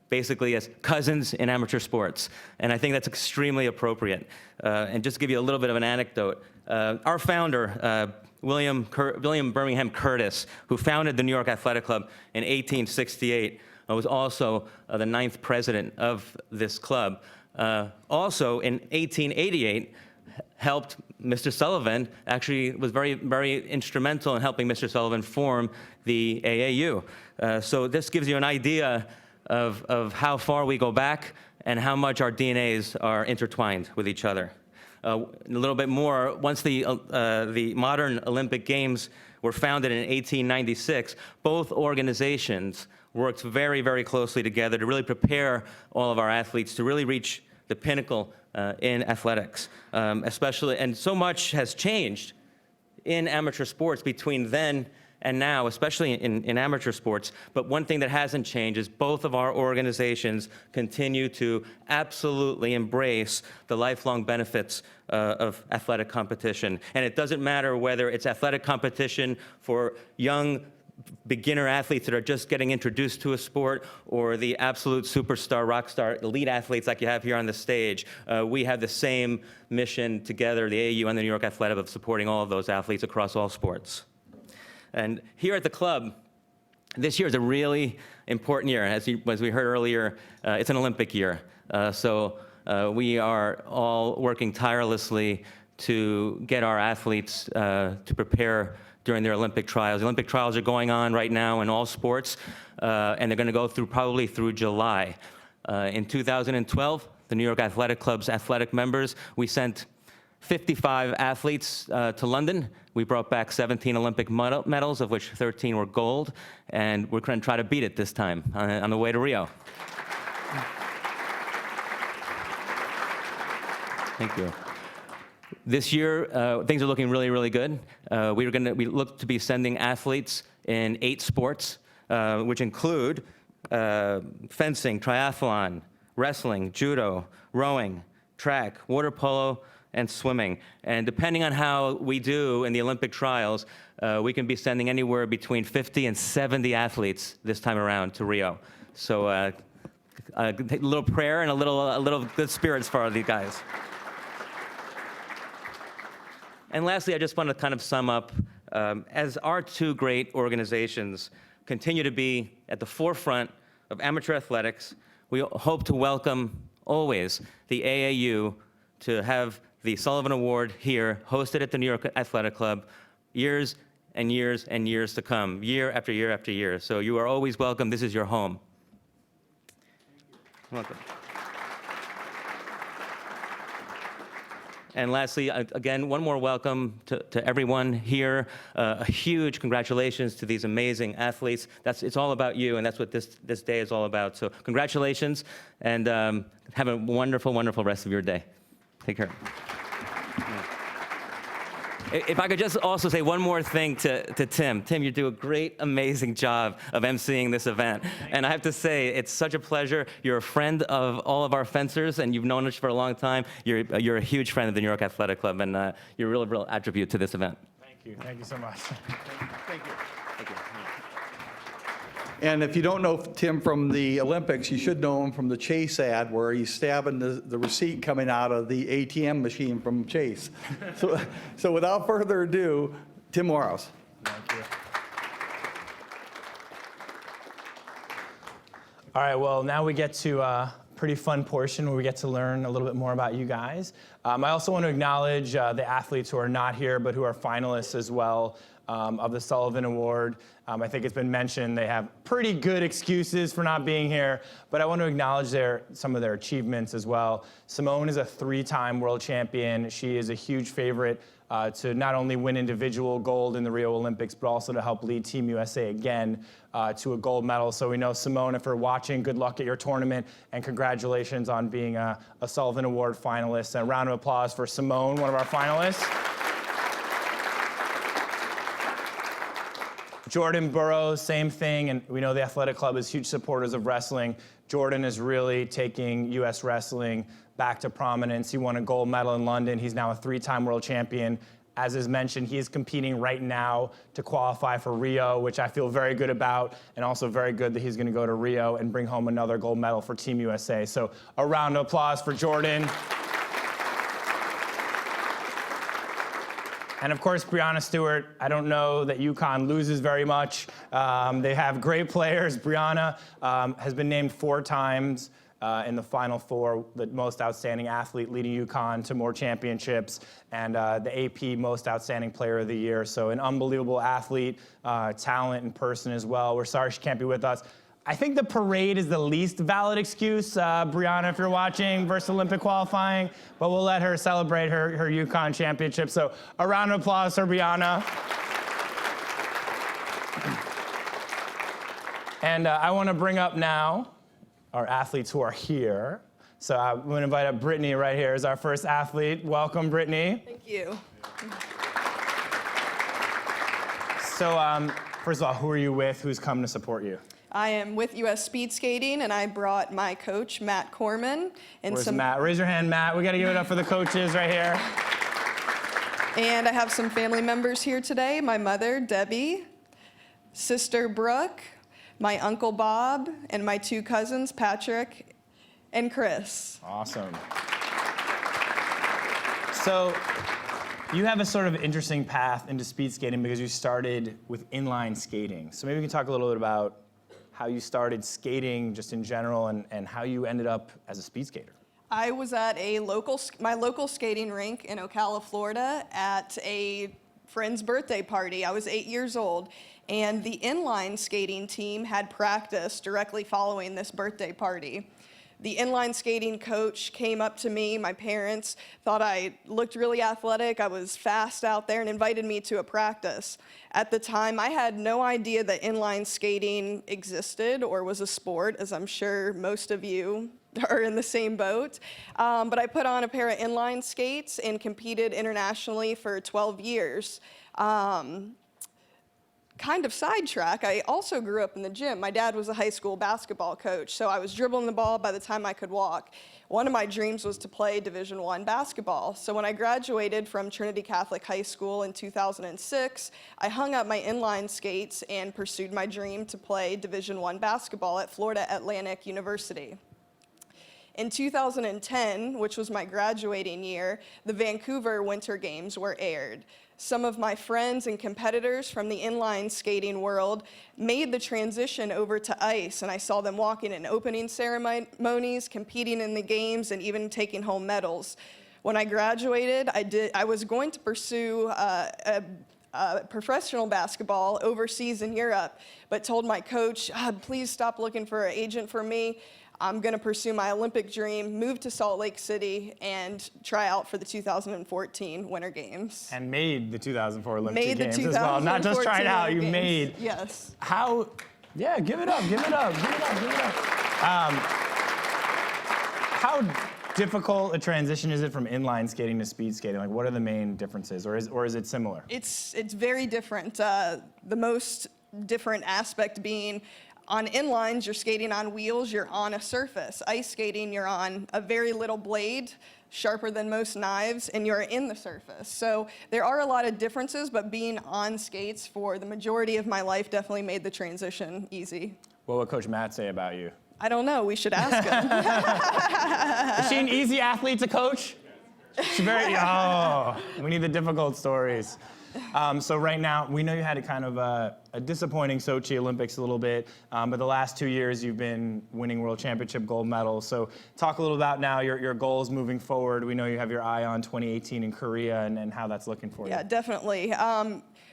basically as cousins in amateur sports. And I think that's extremely appropriate. And just to give you a little bit of an anecdote, our founder, William Birmingham Curtis, who founded the New York Athletic Club in 1868, was also the 9th president of this club. Also in 1888, helped Mr. Sullivan, actually was very, very instrumental in helping Mr. Sullivan form the AAU. So this gives you an idea of how far we go back and how much our DNAs are intertwined with each other. A little bit more, once the modern Olympic Games were founded in 1896, both organizations worked very, very closely together to really prepare all of our athletes to really reach the pinnacle in athletics, especially, and so much has changed in amateur sports between then and now, especially in amateur sports. But one thing that hasn't changed is both of our organizations continue to absolutely embrace the lifelong benefits of athletic competition. And it doesn't matter whether it's athletic competition for young beginner athletes that are just getting introduced to a sport, or the absolute superstar, rock star, elite athletes like you have here on the stage. We have the same mission together, the AAU and the New York Athletic, of supporting all of those athletes across all sports. And here at the club, this year is a really important year. As we heard earlier, it's an Olympic year. So we are all working tirelessly to get our athletes to prepare during their Olympic trials. The Olympic trials are going on right now in all sports, and they're going to go probably through July. In 2012, the New York Athletic Club's athletic members, we sent 55 athletes to London. We brought back 17 Olympic medals, of which 13 were gold, and we're going to try to beat it this time on the way to Rio. Thank you. This year, things are looking really, really good. We look to be sending athletes in 8 sports, which include fencing, triathlon, wrestling, judo, rowing, track, water polo, and swimming. And depending on how we do in the Olympic trials, we can be sending anywhere between 50 and 70 athletes this time around to Rio. So a little prayer and a little good spirits for all these guys. And lastly, I just want to kind of sum up, as our two great organizations continue to be at the forefront of amateur athletics, we hope to welcome always the AAU to have the Sullivan Award here, hosted at the New York Athletic Club, years and years and years to come, year after year after year. So you are always welcome. This is your home. Welcome. And lastly, again, one more welcome to everyone here. A huge congratulations to these amazing athletes. It's all about you, and that's what this day is all about. So congratulations, and have a wonderful, wonderful rest of your day. Take care. If I could just also say one more thing to Tim. Tim, you do a great, amazing job of emceeing this event. And I have to say, it's such a pleasure. You're a friend of all of our fencers, and you've known us for a long time. You're a huge friend of the New York Athletic Club, and you're a real attribute to this event. Thank you. Thank you so much. Thank you. Thank you. And if you don't know Tim from the Olympics, you should know him from the Chase ad where he's stabbing the receipt coming out of the ATM machine from Chase. So without further ado, Tim Burroughs. Thank you. All right, well, now we get to a pretty fun portion where we get to learn a little bit more about you guys. I also want to acknowledge the athletes who are not here, but who are finalists as well of the Sullivan Award. I think it's been mentioned they have pretty good excuses for not being here, but I want to acknowledge some of their achievements as well. Simone is a 3-time world champion. She is a huge favorite to not only win individual gold in the Rio Olympics, but also to help lead Team USA again to a gold medal. So we know, Simone, if you're watching, good luck at your tournament, and congratulations on being a Sullivan Award finalist. And a round of applause for Simone, one of our finalists. Jordan Burroughs, same thing, and we know the Athletic Club is huge supporters of wrestling. Jordan is really taking U.S. wrestling back to prominence. He won a gold medal in London. He's now a 3-time world champion. As is mentioned, he is competing right now to qualify for Rio, which I feel very good about, and also very good that he's going to go to Rio and bring home another gold medal for Team USA. So a round of applause for Jordan. And of course, Breanna Stewart. I don't know that UConn loses very much. They have great players. Breanna has been named 4 times in the Final Four, the most outstanding athlete, leading UConn to more championships, and the AP Most Outstanding Player of the Year. So an unbelievable athlete, talent in person as well. We're sorry she can't be with us. I think the parade is the least valid excuse, Breanna, if you're watching, versus Olympic qualifying, but we'll let her celebrate her UConn championship. So a round of applause for Breanna. And I want to bring up now our athletes who are here. So I'm going to invite up Brittany right here as our first athlete. Welcome, Brittany. Thank you. So first of all, who are you with? Who's come to support you? I am with US Speedskating, and I brought my coach, Matt Corman. And Where's Matt? Raise your hand, Matt. We got to give it up for the coaches right here. And I have some family members here today. My mother, Debbie, sister, Brooke, my uncle, Bob, and my 2 cousins, Patrick and Chris. Awesome. So you have a sort of interesting path into speed skating because you started with inline skating. So maybe we can talk a little bit about how you started skating just in general and how you ended up as a speed skater. I was at my local skating rink in Ocala, Florida at a friend's birthday party. I was 8 years old, and the inline skating team had practice directly following this birthday party. The inline skating coach came up to me, my parents thought I looked really athletic, I was fast out there, and invited me to a practice. At the time, I had no idea that inline skating existed or was a sport, as I'm sure most of you are in the same boat. But I put on a pair of inline skates and competed internationally for 12 years. Kind of sidetrack, I also grew up in the gym. My dad was a high school basketball coach, so I was dribbling the ball by the time I could walk. One of my dreams was to play Division I basketball. So when I graduated from Trinity Catholic High School in 2006, I hung up my inline skates and pursued my dream to play Division I basketball at Florida Atlantic University. In 2010, which was my graduating year, the Vancouver Winter Games were aired. Some of my friends and competitors from the inline skating world made the transition over to ice, and I saw them walking in opening ceremonies, competing in the games, and even taking home medals. When I graduated, I was going to pursue professional basketball overseas in Europe, but told my coach, please stop looking for an agent for me. I'm going to pursue my Olympic dream, move to Salt Lake City, and try out for the 2014 Winter Games. And made the 2004 Olympic Games as well. Not just tried out, you made. Yes. How, yeah, give it up, give it up, give it up, give it up. How difficult a transition is it from inline skating to speed skating? Like, what are the main differences, or is it similar? It's very different. The most different aspect being on inlines, you're skating on wheels, you're on a surface. Ice skating, you're on a very little blade sharper than most knives, and you're in the surface. So there are a lot of differences, but being on skates for the majority of my life definitely made the transition easy. What would Coach Matt say about you? I don't know, we should ask him. Is she an easy athlete to coach? She's very, we need the difficult stories. So right now, we know you had a kind of a disappointing Sochi Olympics a little bit, but the last 2 years you've been winning World Championship gold medals. So talk a little about now your goals moving forward. We know you have your eye on 2018 in Korea and how that's looking for you. Yeah, definitely.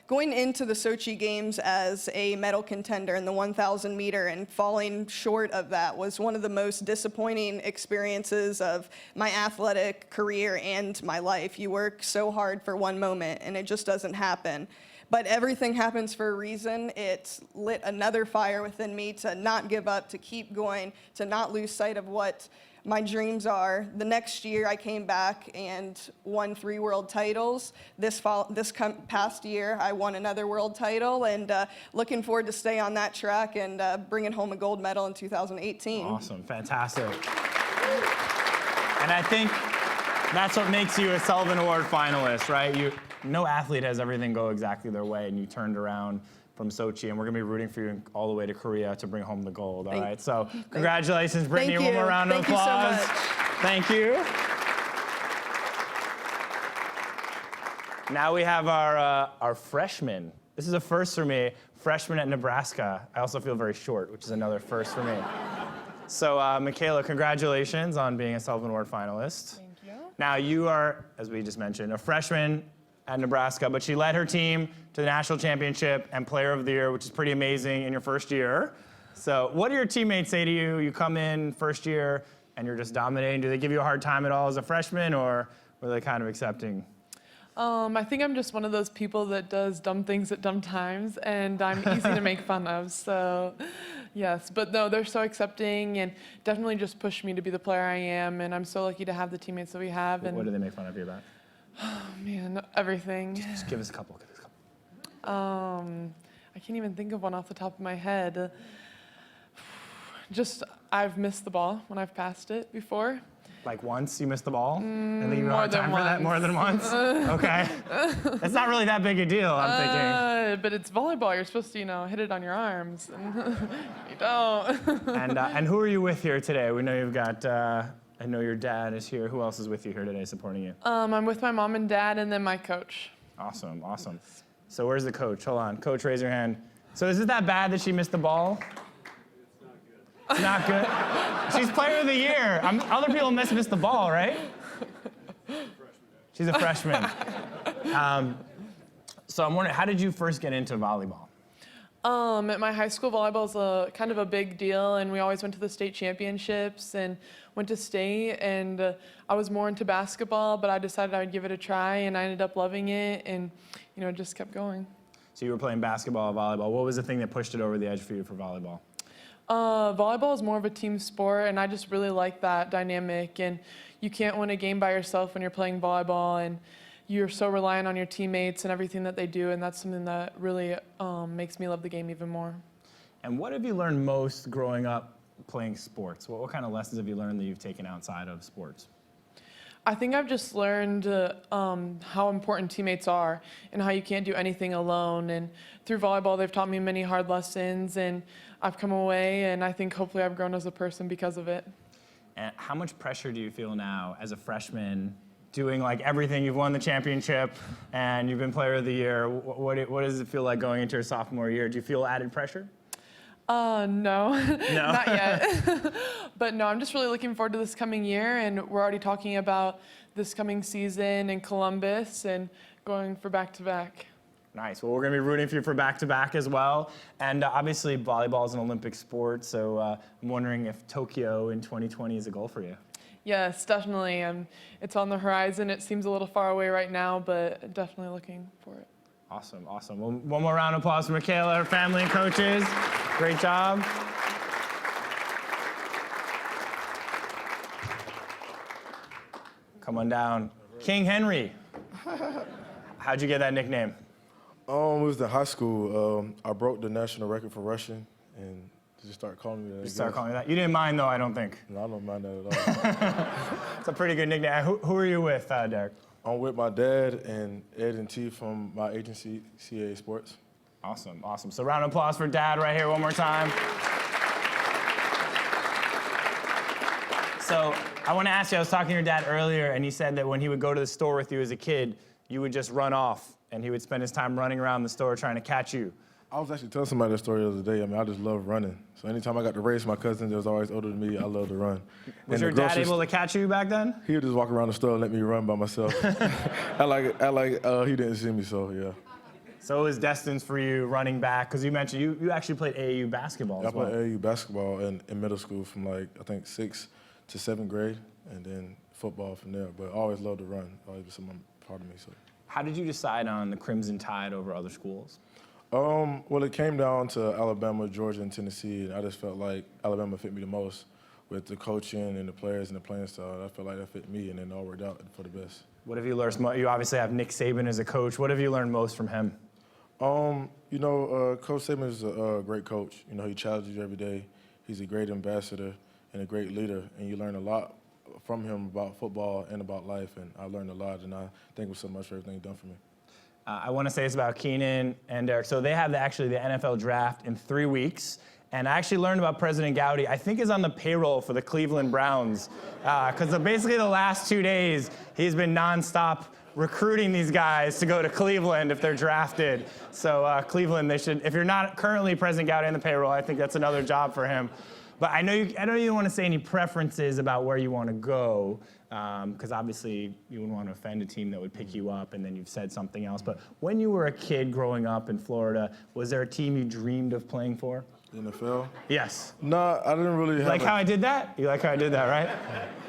Going into the Sochi Games as a medal contender in the 1,000 meter and falling short of that was one of the most disappointing experiences of my athletic career and my life. You work so hard for one moment and it just doesn't happen. But everything happens for a reason. It lit another fire within me to not give up, to keep going, to not lose sight of what my dreams are. The next year I came back and won 3 world titles. This past year I won another world title, and looking forward to stay on that track and bringing home a gold medal in 2018. Awesome, fantastic. And I think that's what makes you a Sullivan Award finalist, right? No athlete has everything go exactly their way, and you turned around from Sochi, and we're going to be rooting for you all the way to Korea to bring home the gold, all right? So congratulations, Brittany. One more round of applause. Thank you. Now we have our freshman. This is a first for me, freshman at Nebraska. I also feel very short, which is another first for me. So Mikaela, congratulations on being a Sullivan Award finalist. Thank you. Now you are, as we just mentioned, a freshman at Nebraska, but she led her team to the national championship and player of the year, which is pretty amazing in your first year. So what do your teammates say to you? You come in first year and you're just dominating. Do they give you a hard time at all as a freshman, or were they kind of accepting? I think I'm just one of those people that does dumb things at dumb times, and I'm easy to make fun of, so yes. But no, they're so accepting and definitely just push me to be the player I am, and I'm so lucky to have the teammates that we have. And what do they make fun of you about? Oh man, everything. Just give us a couple. I can't even think of one off the top of my head. Just, I've missed the ball when I've passed it before. Like once you missed the ball? And they give you a More hard time than for that? once. More than once? Okay. That's not really that big a deal, I'm thinking. But it's volleyball. You're supposed to, hit it on your arms. You don't. And who are you with here today? We know you've got, I know your dad is here. Who else is with you here today supporting you? I'm with my mom and dad and then my coach. Awesome, awesome. So where's the coach? Hold on. Coach, raise your hand. So is it that bad that she missed the ball? It's not good? She's player of the year. Other people miss the ball, right? She's a freshman. So I'm wondering, how did you first get into volleyball? At my high school, volleyball is kind of a big deal, and we always went to the state championships and went to state, and I was more into basketball, but I decided I would give it a try, and I ended up loving it, and just kept going. So you were playing basketball, volleyball. What was the thing that pushed it over the edge for you for volleyball? Volleyball is more of a team sport, and I just really like that dynamic, and you can't win a game by yourself when you're playing volleyball, and you're so reliant on your teammates and everything that they do, and that's something that really makes me love the game even more. And what have you learned most growing up playing sports? What kind of lessons have you learned that you've taken outside of sports? I think I've just learned how important teammates are and how you can't do anything alone. And through volleyball, they've taught me many hard lessons, and I've come away, and I think hopefully I've grown as a person because of it. And how much pressure do you feel now as a freshman, doing like everything? You've won the championship and you've been player of the year. What does it feel like going into your sophomore year? Do you feel added pressure? No, No? not yet. But no, I'm just really looking forward to this coming year, and we're already talking about this coming season in Columbus and going for back-to-back. Nice. Well, we're going to be rooting for you for back-to-back as well. And obviously, volleyball is an Olympic sport, so I'm wondering if Tokyo in 2020 is a goal for you. Yes, definitely. It's on the horizon. It seems a little far away right now, but definitely looking for it. Awesome, awesome. Well, one more round of applause for Mikaela, her family and coaches. Great job. Come on down. King Henry. How'd you get that nickname? It was in high school. I broke the national record for rushing, and Just start calling me that. Just start calling you that. You didn't mind though, I don't think. No, I don't mind that at all. It's a pretty good nickname. Who are you with, Derrick? I'm with my dad and Ed and T from my agency, CAA Sports. Awesome, awesome. So round of applause for Dad right here one more time. So I want to ask you, I was talking to your dad earlier, and he said that when he would go to the store with you as a kid, you would just run off, and he would spend his time running around the store trying to catch you. I was actually telling somebody that story the other day. I mean, I just love running. So anytime I got to race my cousin that was always older than me, I love to run. Was your dad able to catch you back then? He would just walk around the store and let me run by myself. He didn't see me, so yeah. So it was destined for you running back, because you mentioned you actually played AAU basketball as well. I played AAU basketball in middle school from I think 6th to 7th grade, and then football from there. But I always loved to run. Always was some part of me. So. How did you decide on the Crimson Tide over other schools? Well, it came down to Alabama, Georgia, and Tennessee, and I just felt like Alabama fit me the most with the coaching and the players and the playing style. I felt like that fit me, and then it all worked out for the best. What have you learned? You obviously have Nick Saban as a coach. What have you learned most from him? Coach Saban is a great coach. You know, he challenges you every day. He's a great ambassador and a great leader, and you learn a lot from him about football and about life, and I learned a lot, and I thank him so much for everything he's done for me. I want to say this about Keenan and Derrick. So they have the NFL draft in 3 weeks, and I actually learned about President Gowdy. I think is on the payroll for the Cleveland Browns, because basically the last 2 days he's been nonstop recruiting these guys to go to Cleveland if they're drafted. So Cleveland, they should. If you're not currently President Gowdy on the payroll, I think that's another job for him. But I know you don't want to say any preferences about where you want to go, because obviously you wouldn't want to offend a team that would pick you up and then you've said something else. But when you were a kid growing up in Florida, was there a team you dreamed of playing for? NFL? Yes. No, I didn't really have. Like how I did that? You like how I did that, right?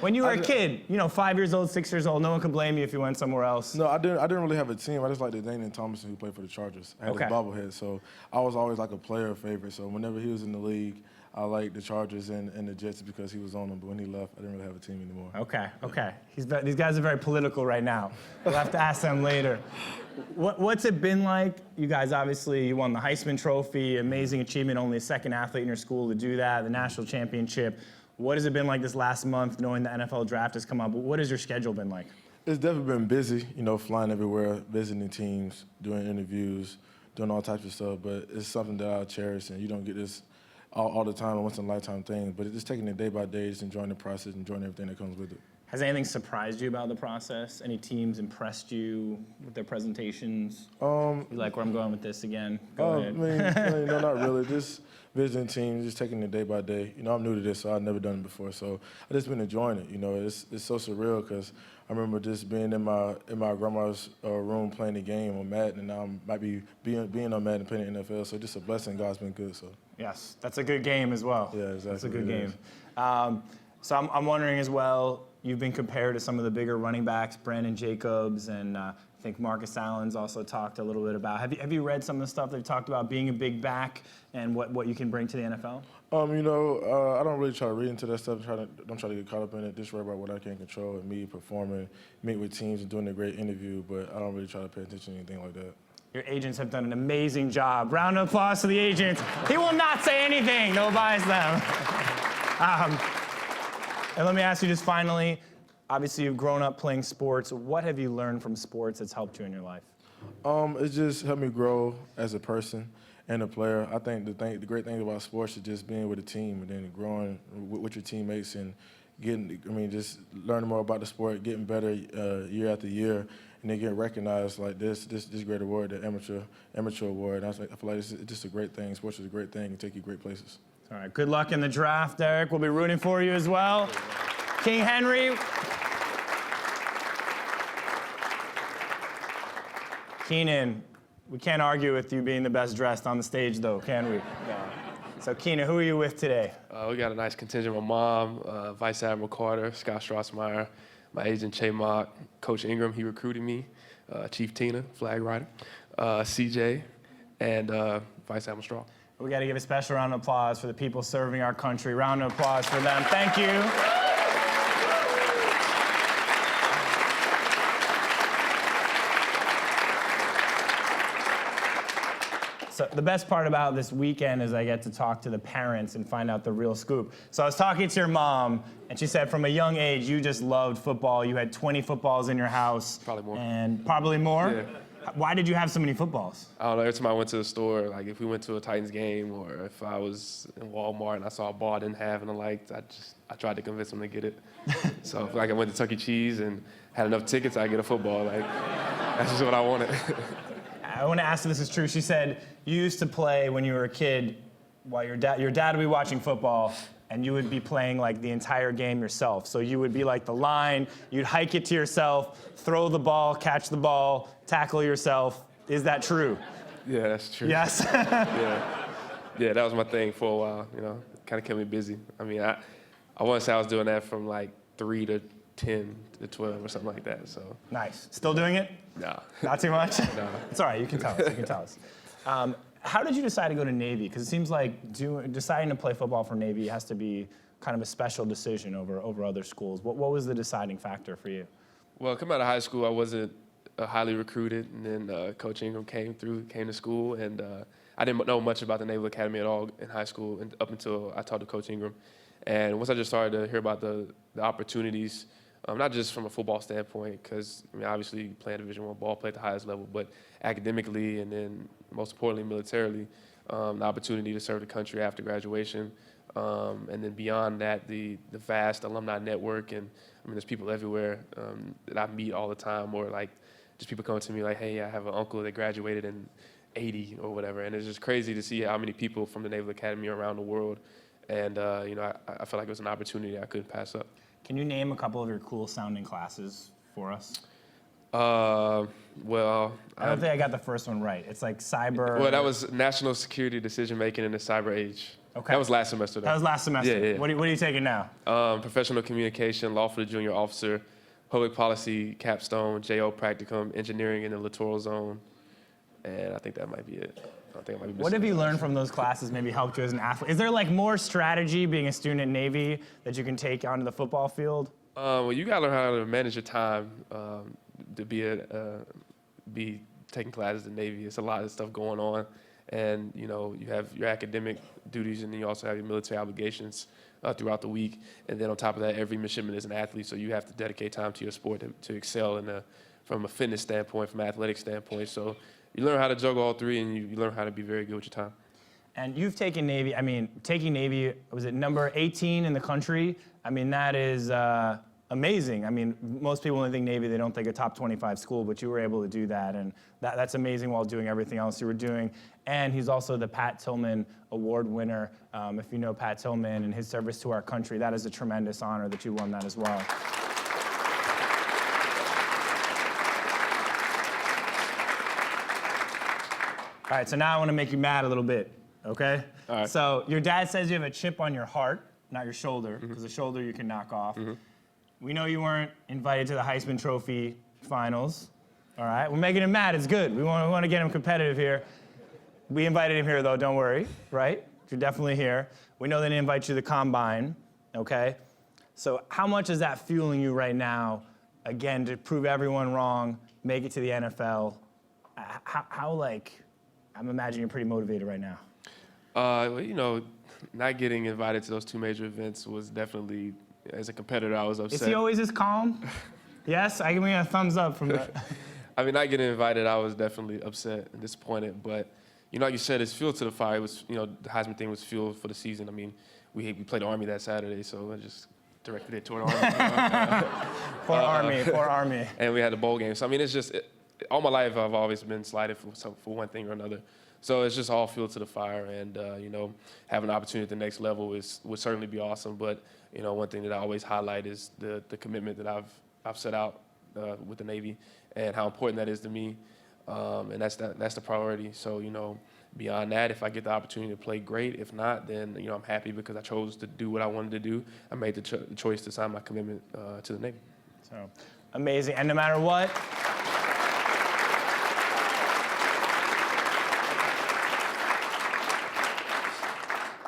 When you were a kid, 5 years old, 6 years old, no one could blame you if you went somewhere else. No, I didn't really have a team. I just liked Daniel Thomason, who played for the Chargers. I had his bobblehead, so I was always like a player favorite. So whenever he was in the league, I liked the Chargers and the Jets because he was on them. But when he left, I didn't really have a team anymore. Okay. These guys are very political right now. We'll have to ask them later. What's it been like? You guys obviously you won the Heisman Trophy, amazing achievement, only a second athlete in your school to do that, the national championship. What has it been like this last month, knowing the NFL draft has come up? What has your schedule been like? It's definitely been busy, flying everywhere, visiting teams, doing interviews, doing all types of stuff. But it's something that I cherish, and you don't get this all the time, a once-in-a-lifetime thing. But it's just taking it day by day, just enjoying the process, enjoying everything that comes with it. Has anything surprised you about the process? Any teams impressed you with their presentations? You like where I'm going with this again? Go ahead. Not really. Just visiting teams, just taking it day by day. I'm new to this, so I've never done it before. So I've just been enjoying it. It's so surreal because I remember just being in my grandma's room playing the game on Madden, and now I might be being on Madden playing in the NFL. So just a blessing. God's been good. So yes, that's a good game as well. Yeah, exactly. That's a good game. So I'm wondering as well. You've been compared to some of the bigger running backs, Brandon Jacobs, and I think Marcus Allen's also talked a little bit about. Have you read some of the stuff they've talked about being a big back and what you can bring to the NFL? I don't really try to read into that stuff. Don't try to get caught up in it. Just worry about what I can control and me performing, meet with teams and doing a great interview. But I don't really try to pay attention to anything like that. Your agents have done an amazing job. Round of applause to the agents. He will not say anything. No bias them. And let me ask you just finally, obviously you've grown up playing sports. What have you learned from sports that's helped you in your life? It's just helped me grow as a person and a player. I think the great thing about sports is just being with a team and then growing with your teammates and just learning more about the sport, getting better year after year, and then getting recognized like this great award, the Amateur Award. And I feel like it's just a great thing. Sports is a great thing and take you great places. All right, good luck in the draft, Derrick. We'll be rooting for you as well. King Henry. Keenan, we can't argue with you being the best dressed on the stage, though, can we? No. So, Keenan, who are you with today? We got a nice contingent. My mom, Vice Admiral Carter, Scott Strassmeyer, my agent, Che Mock, Coach Ingram, he recruited me, Chief Tina, flag rider, CJ, and Vice Admiral Straw. We got to give a special round of applause for the people serving our country. Round of applause for them. Thank you. So the best part about this weekend is I get to talk to the parents and find out the real scoop. So I was talking to your mom, and she said from a young age, you just loved football. You had 20 footballs in your house. Probably more. And probably more? Yeah. Why did you have so many footballs? I don't know, every time I went to the store, like if we went to a Titans game or if I was in Walmart and I saw a ball I didn't have and I liked, I tried to convince them to get it. So if like I went to Chuck E. Cheese and had enough tickets, I'd get a football. Like, that's just what I wanted. I want to ask if this is true. She said you used to play when you were a kid while your dad would be watching football and you would be playing like the entire game yourself. So you would be like the line, you'd hike it to yourself, throw the ball, catch the ball, tackle yourself. Is that true? Yeah, that's true. Yes? Yeah, that was my thing for a while, you know. Kind of kept me busy. I mean, I want to say I was doing that from like 3 to 10 to 12 or something like that, so. Nice. Still doing it? No. Not too much? No. It's all right, you can tell us, you can tell us. How did you decide to go to Navy? Because it seems like deciding to play football for Navy has to be kind of a special decision over other schools. What was the deciding factor for you? Well, coming out of high school, I wasn't highly recruited, and then Coach Ingram came to school, and I didn't know much about the Naval Academy at all in high school up until I talked to Coach Ingram. And once I just started to hear about the opportunities, not just from a football standpoint, because I mean, obviously playing Division I ball, play at the highest level, but academically and then most importantly militarily, the opportunity to serve the country after graduation, and then beyond that, the vast alumni network, and I mean, there's people everywhere that I meet all the time, or like just people coming to me like, hey, I have an uncle that graduated in '80 or whatever, and it's just crazy to see how many people from the Naval Academy are around the world, and you know, I felt like it was an opportunity I couldn't pass up. Can you name a couple of your cool sounding classes for us? Well, I don't think I got the first one right. It's like cyber. Well, that was national security decision making in the cyber age. Okay. That was last semester, though. That was last semester. Yeah. What are you taking now? Professional communication, law for the junior officer, public policy, capstone, JO practicum, engineering in the littoral zone, and I think that might be it. I think I might be What have you learned from those classes maybe helped you as an athlete? Is there like more strategy being a student at Navy that you can take onto the football field? Well, you gotta learn how to manage your time to be taking classes in Navy. It's a lot of stuff going on, and you know you have your academic duties, and then you also have your military obligations throughout the week. And then on top of that, every midshipman is an athlete, so you have to dedicate time to your sport to excel from a fitness standpoint, from an athletic standpoint. So you learn how to juggle all three, and you learn how to be very good with your time. And you've taken Navy, I mean, taking Navy, was it number 18 in the country? I mean, that is amazing. I mean, most people when they think Navy, they don't think a top 25 school, but you were able to do that, and that's amazing while doing everything else you were doing. And he's also the Pat Tillman Award winner. If you know Pat Tillman and his service to our country, that is a tremendous honor that you won that as well. All right, so now I want to make you mad a little bit, okay? All right. So your dad says you have a chip on your heart, not your shoulder, because the shoulder you can knock off. We know you weren't invited to the Heisman Trophy finals, all right? We're making him mad, it's good. We want to get him competitive here. We invited him here, though, don't worry, right? You're definitely here. We know they didn't invite you to the Combine, okay? So how much is that fueling you right now, again, to prove everyone wrong, make it to the NFL? How I'm imagining you're pretty motivated right now. Well, you know, not getting invited to those two major events was definitely, as a competitor, I was upset. Is he always this calm? Yes? I give me a thumbs up from that. I mean, not getting invited, I was definitely upset and disappointed. But, you know, like you said, it's fuel to the fire. It was, you know, the Heisman thing was fuel for the season. I mean, we played the Army that Saturday, so I just directed it toward Army. Poor Army. And we had the bowl game. So, I mean, it's just, all my life I've always been slighted for one thing or another. So it's just all fuel to the fire, and you know, having an opportunity at the next level would certainly be awesome. But you know, one thing that I always highlight is the commitment that I've set out with the Navy, and how important that is to me, and that's the priority. So you know, beyond that, if I get the opportunity to play, great. If not, then you know, I'm happy because I chose to do what I wanted to do. I made the choice to sign my commitment to the Navy. So amazing, and no matter what.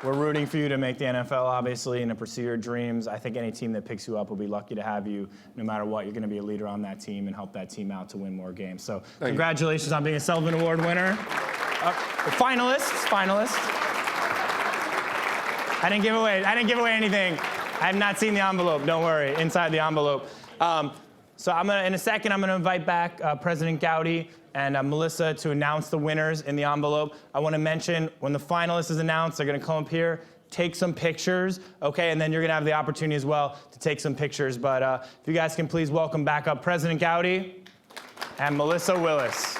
We're rooting for you to make the NFL, obviously, and to pursue your dreams. I think any team that picks you up will be lucky to have you. No matter what, you're going to be a leader on that team and help that team out to win more games. So congratulations on being a Sullivan Award winner. Finalists. I didn't give away anything. I have not seen the envelope. Don't worry. Inside the envelope. So in a second, I'm gonna invite back President Gowdy and Melissa to announce the winners in the envelope. I want to mention when the finalist is announced, they're gonna come up here, take some pictures, okay, and then you're gonna have the opportunity as well to take some pictures. But if you guys can please welcome back up President Gowdy and Melissa Willis.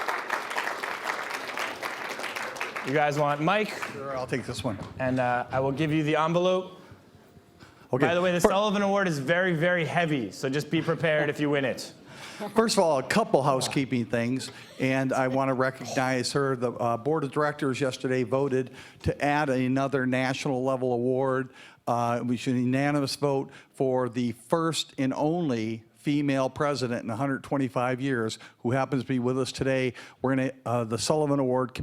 You guys want Mike? Sure, I'll take this one. And I will give you the envelope. Okay. By the way, the Sullivan Award is very, very heavy, so just be prepared if you win it. First of all, a couple housekeeping things, and I want to recognize her. The board of directors yesterday voted to add another national level award. We should unanimous vote for the first and only female president in 125 years who happens to be with us today. We're going to, the Sullivan Award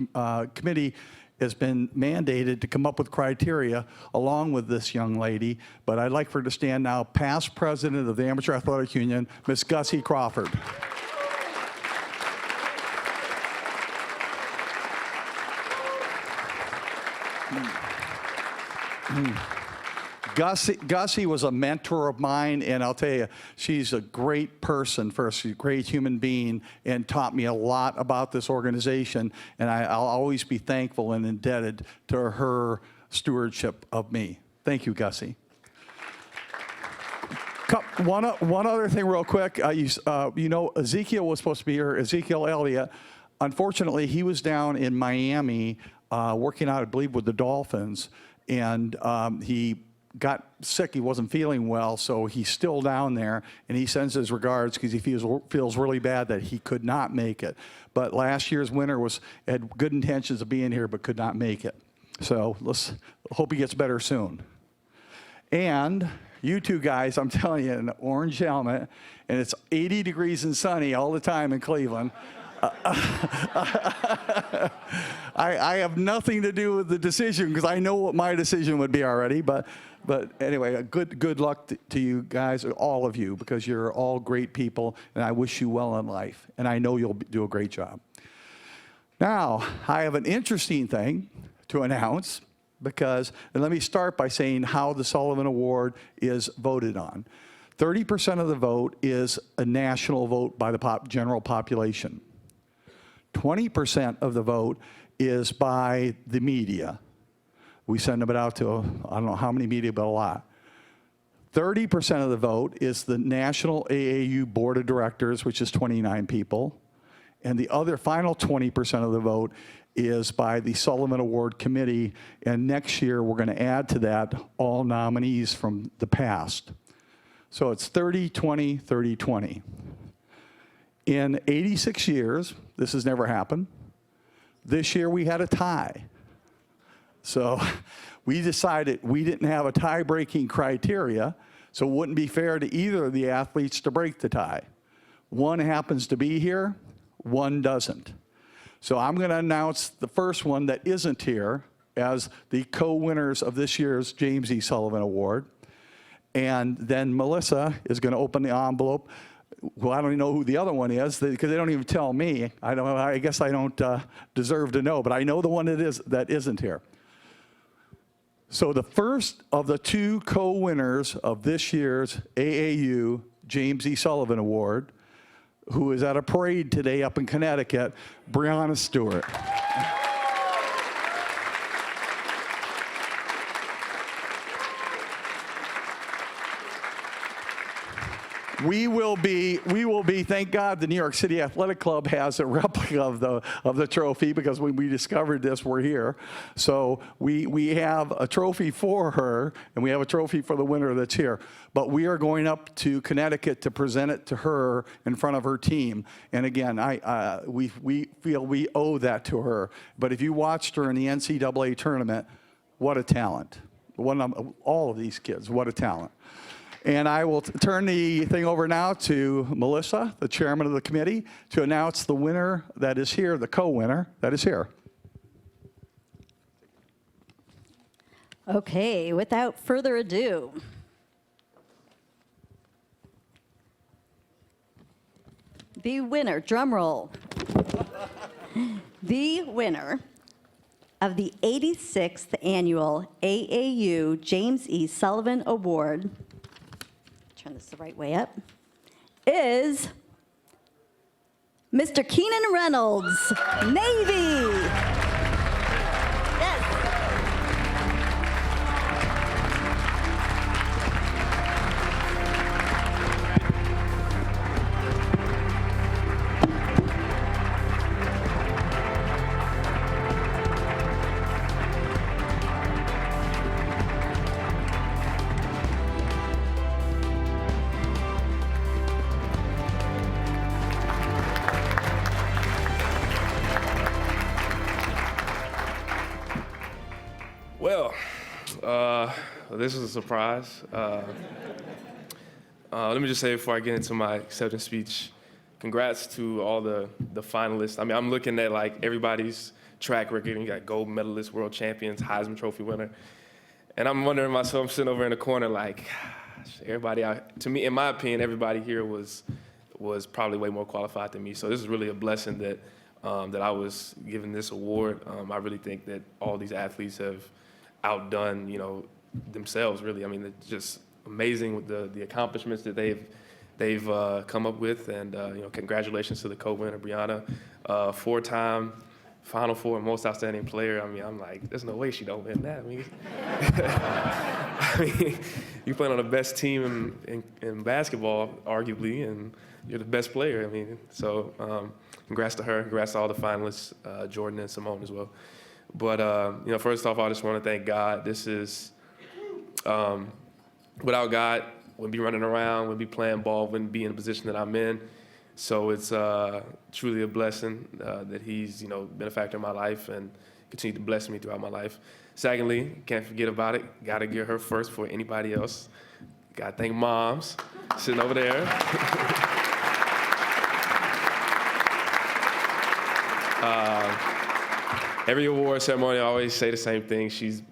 committee has been mandated to come up with criteria along with this young lady, but I'd like for her to stand now, past president of the Amateur Athletic Union, Miss Gussie Crawford. Gussie was a mentor of mine, and I'll tell you, she's a great person first. She's a great human being and taught me a lot about this organization, and I'll always be thankful and indebted to her stewardship of me. Thank you, Gussie. One other thing real quick. You know, Ezekiel was supposed to be here, Ezekiel Elliott. Unfortunately, he was down in Miami working out, I believe, with the Dolphins, and he got sick. He wasn't feeling well, so he's still down there, and he sends his regards because he feels really bad that he could not make it. But last year's winner had good intentions of being here but could not make it. So let's hope he gets better soon. And you two guys, I'm telling you, an orange helmet, and it's 80 degrees and sunny all the time in Cleveland. I have nothing to do with the decision because I know what my decision would be already. But anyway, good luck to you guys, all of you, because you're all great people, and I wish you well in life. And I know you'll do a great job. Now, I have an interesting thing to announce and let me start by saying how the Sullivan Award is voted on. 30% of the vote is a national vote by the general population. 20% of the vote is by the media. We send them out to, I don't know how many media, but a lot. 30% of the vote is the National AAU Board of Directors, which is 29 people. And the other final 20% of the vote is by the Sullivan Award Committee. And next year, we're going to add to that all nominees from the past. So it's 30-20, 30-20. In 86 years, this has never happened. This year we had a tie. So we decided we didn't have a tie-breaking criteria, so it wouldn't be fair to either of the athletes to break the tie. One happens to be here, one doesn't. So I'm going to announce the first one that isn't here as the co-winners of this year's James Sullivan Award. And then Melissa is going to open the envelope. Well, I don't even know who the other one is because they don't even tell me. I guess I don't deserve to know, but I know the one that isn't here. So the first of the two co-winners of this year's AAU James Sullivan Award, who is at a parade today up in Connecticut, Breanna Stewart. We will be, thank God the New York City Athletic Club has a replica of the trophy, because when we discovered this, we're here. So we have a trophy for her, and we have a trophy for the winner that's here. But we are going up to Connecticut to present it to her in front of her team. And again, we feel we owe that to her. But if you watched her in the NCAA tournament, what a talent. All of these kids, what a talent. And I will turn the thing over now to Melissa, the chairman of the committee, to announce the winner that is here, the co-winner that is here. Okay, without further ado. The winner, drum roll. The winner of the 86th Annual AAU James E. Sullivan Award, turn this the right way up, is Mr. Keenan Reynolds, Navy. Well, this is a surprise. Let me just say before I get into my acceptance speech, congrats to all the finalists. I mean, I'm looking at like everybody's track record. You got gold medalists, world champions, Heisman Trophy winner. And I'm wondering myself, I'm sitting over in the corner like, gosh, everybody to me, in my opinion, everybody here was probably way more qualified than me. So this is really a blessing that I was given this award. I really think that all these athletes have outdone, themselves, really. I mean, it's just amazing with the accomplishments that they've come up with. And, congratulations to the co-winner, Breanna, 4-time Final Four most outstanding player. I mean, I'm like, there's no way she don't win that. I mean, you're playing on the best team in basketball, arguably, and you're the best player. I mean, so congrats to her. Congrats to all the finalists, Jordan and Simone as well. But, first off, I just want to thank God. This is, without God, wouldn't be running around, wouldn't be playing ball, wouldn't be in the position that I'm in. So it's truly a blessing that he's, been a factor in my life and continued to bless me throughout my life. Secondly, can't forget about it. Got to give her first before anybody else. Got to thank moms sitting over there. Every award ceremony, I always say the same thing. She's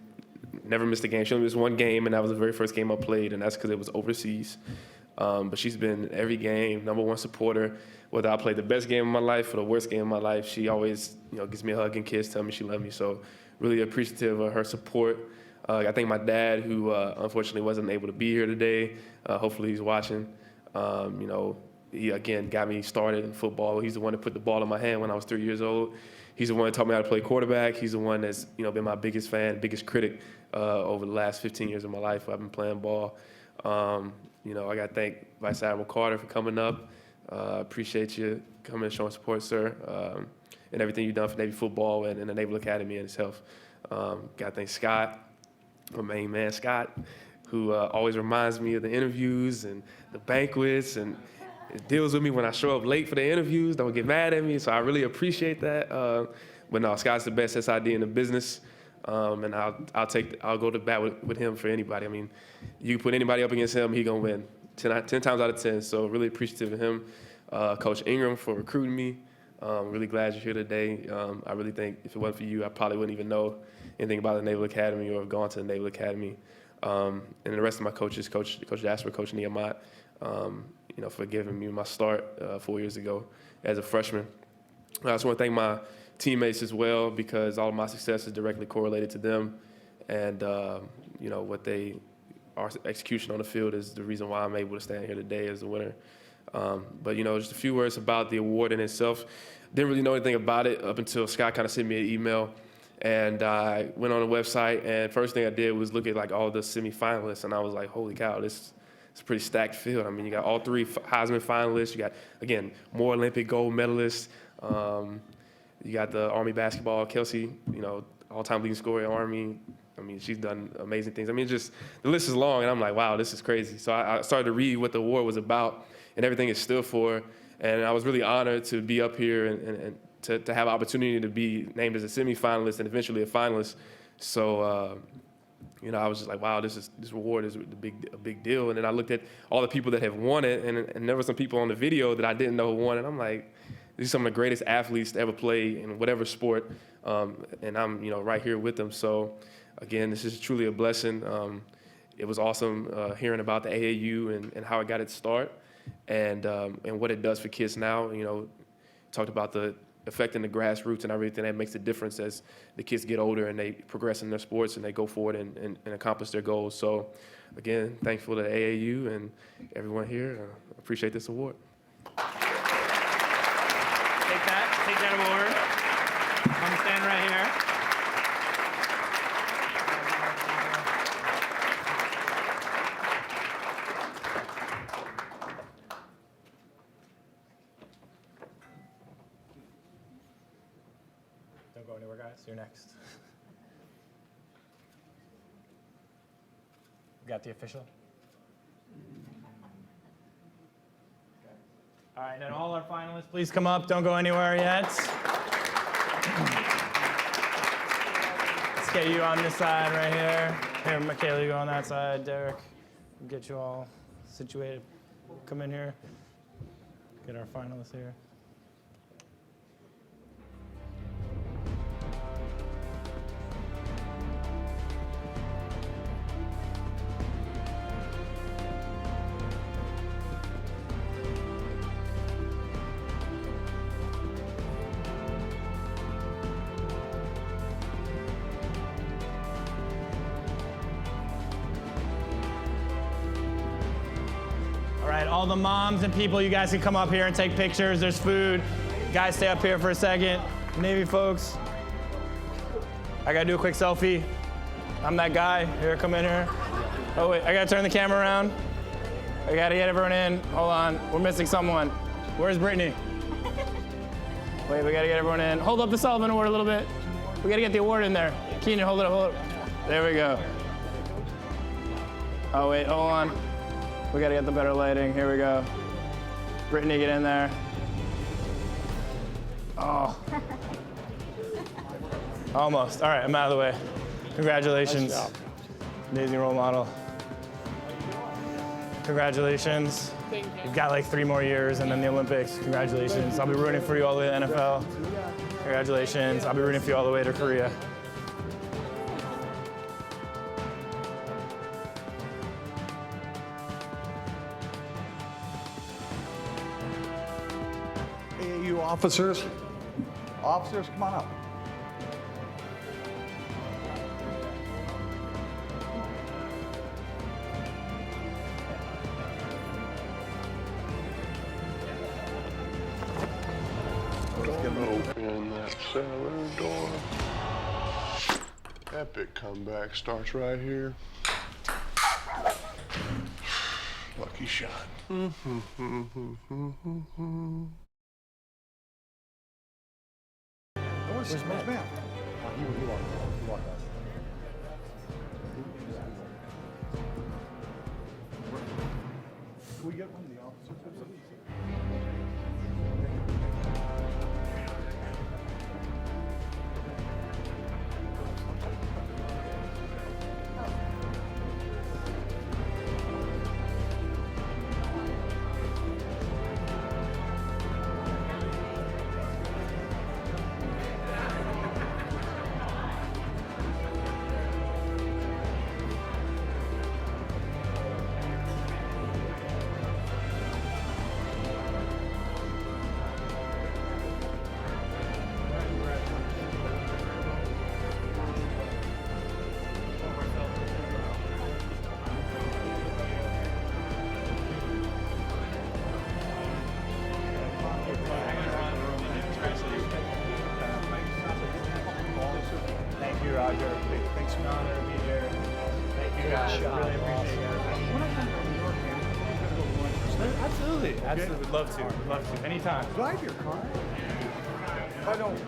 never missed a game. She only missed one game, and that was the very first game I played, and that's because it was overseas. But she's been every game, #1 supporter. Whether I played the best game of my life or the worst game of my life, she always, gives me a hug and kiss, tell me she loves me. So really appreciative of her support. I thank my dad, who unfortunately wasn't able to be here today. Hopefully he's watching. He, again, got me started in football. He's the one that put the ball in my hand when I was 3 years old. He's the one that taught me how to play quarterback. He's the one that's, been my biggest fan, biggest critic over the last 15 years of my life. I've been playing ball. I got to thank Vice Admiral Carter for coming up. Appreciate you coming and showing support, sir, and everything you've done for Navy football and the Naval Academy and itself. Got to thank Scott, my main man, Scott, who always reminds me of the interviews and the banquets, and it deals with me when I show up late for the interviews. Don't get mad at me, so I really appreciate that. But no, Scott's the best SID in the business. And I'll go to bat with him for anybody. I mean, you put anybody up against him, he gonna win 10 times out of 10. So really appreciative of him. Coach Ingram for recruiting me. Really glad you're here today. I really think if it wasn't for you, I probably wouldn't even know anything about the Naval Academy or have gone to the Naval Academy. And the rest of my coaches, Coach Jasper, Coach Nehemiah, for giving me my start 4 years ago as a freshman. I just want to thank my teammates as well, because all of my success is directly correlated to them, and what our execution on the field is the reason why I'm able to stand here today as the winner. But just a few words about the award in itself. Didn't really know anything about it up until Scott kind of sent me an email, and I went on the website, and first thing I did was look at like all the semifinalists, and I was like, holy cow, it's a pretty stacked field. I mean, you got all 3 Heisman finalists. You got, again, more Olympic gold medalists. You got the Army basketball, Kelsey, all-time leading scorer in Army. I mean, she's done amazing things. I mean, just the list is long, and I'm like, wow, this is crazy. So I started to read what the award was about and everything it stood for, and I was really honored to be up here and to have an opportunity to be named as a semifinalist and eventually a finalist. So, I was just like, wow, this award is a big deal. And then I looked at all the people that have won it, and there were some people on the video that I didn't know who won, and I'm like, these are some of the greatest athletes to ever play in whatever sport, and I'm right here with them. So again, this is truly a blessing. It was awesome hearing about the AAU and how it got its start, and what it does for kids now. Talked about the affecting the grassroots and everything that makes a difference as the kids get older and they progress in their sports and they go forward and accomplish their goals. So, again, thankful to the AAU and everyone here. Appreciate this award. Take that award. Come stand right here. Don't go anywhere, guys. You're next. Got the official? All right, and all our finalists, please come up. Don't go anywhere yet. Let's get you on this side right here. Here, Mikaela, you go on that side. Derrick, we'll get you all situated. Come in here. Get our finalists here. All the moms and people, you guys can come up here and take pictures. There's food. Guys, stay up here for a second. Navy folks, I gotta do a quick selfie. I'm that guy. Here, come in here. Oh wait, I gotta turn the camera around. I gotta get everyone in. Hold on, we're missing someone. Where's Brittany? Wait, we gotta get everyone in. Hold up the Sullivan Award a little bit. We gotta get the award in there. Keenan, hold it up, hold it up. There we go. Oh wait, hold on. We gotta get the better lighting. Here we go. Brittany, get in there. Oh. Almost. All right, I'm out of the way. Congratulations. Nice job. Amazing role model. Congratulations. Thank you. You've got like 3 more years and then the Olympics. Congratulations. I'll be rooting for you all the way to the NFL. Congratulations. I'll be rooting for you all the way to Korea. AAU officers, come on up. Open that cellar door. Epic comeback starts right here. Lucky shot. Where's Matt? He walked us. Can we get one of the officers? Roger. Thanks for an honor to be here. Thank you guys. Really appreciate it. Absolutely. Absolutely. Would love to. Would love to. Anytime. Drive your car. If I don't.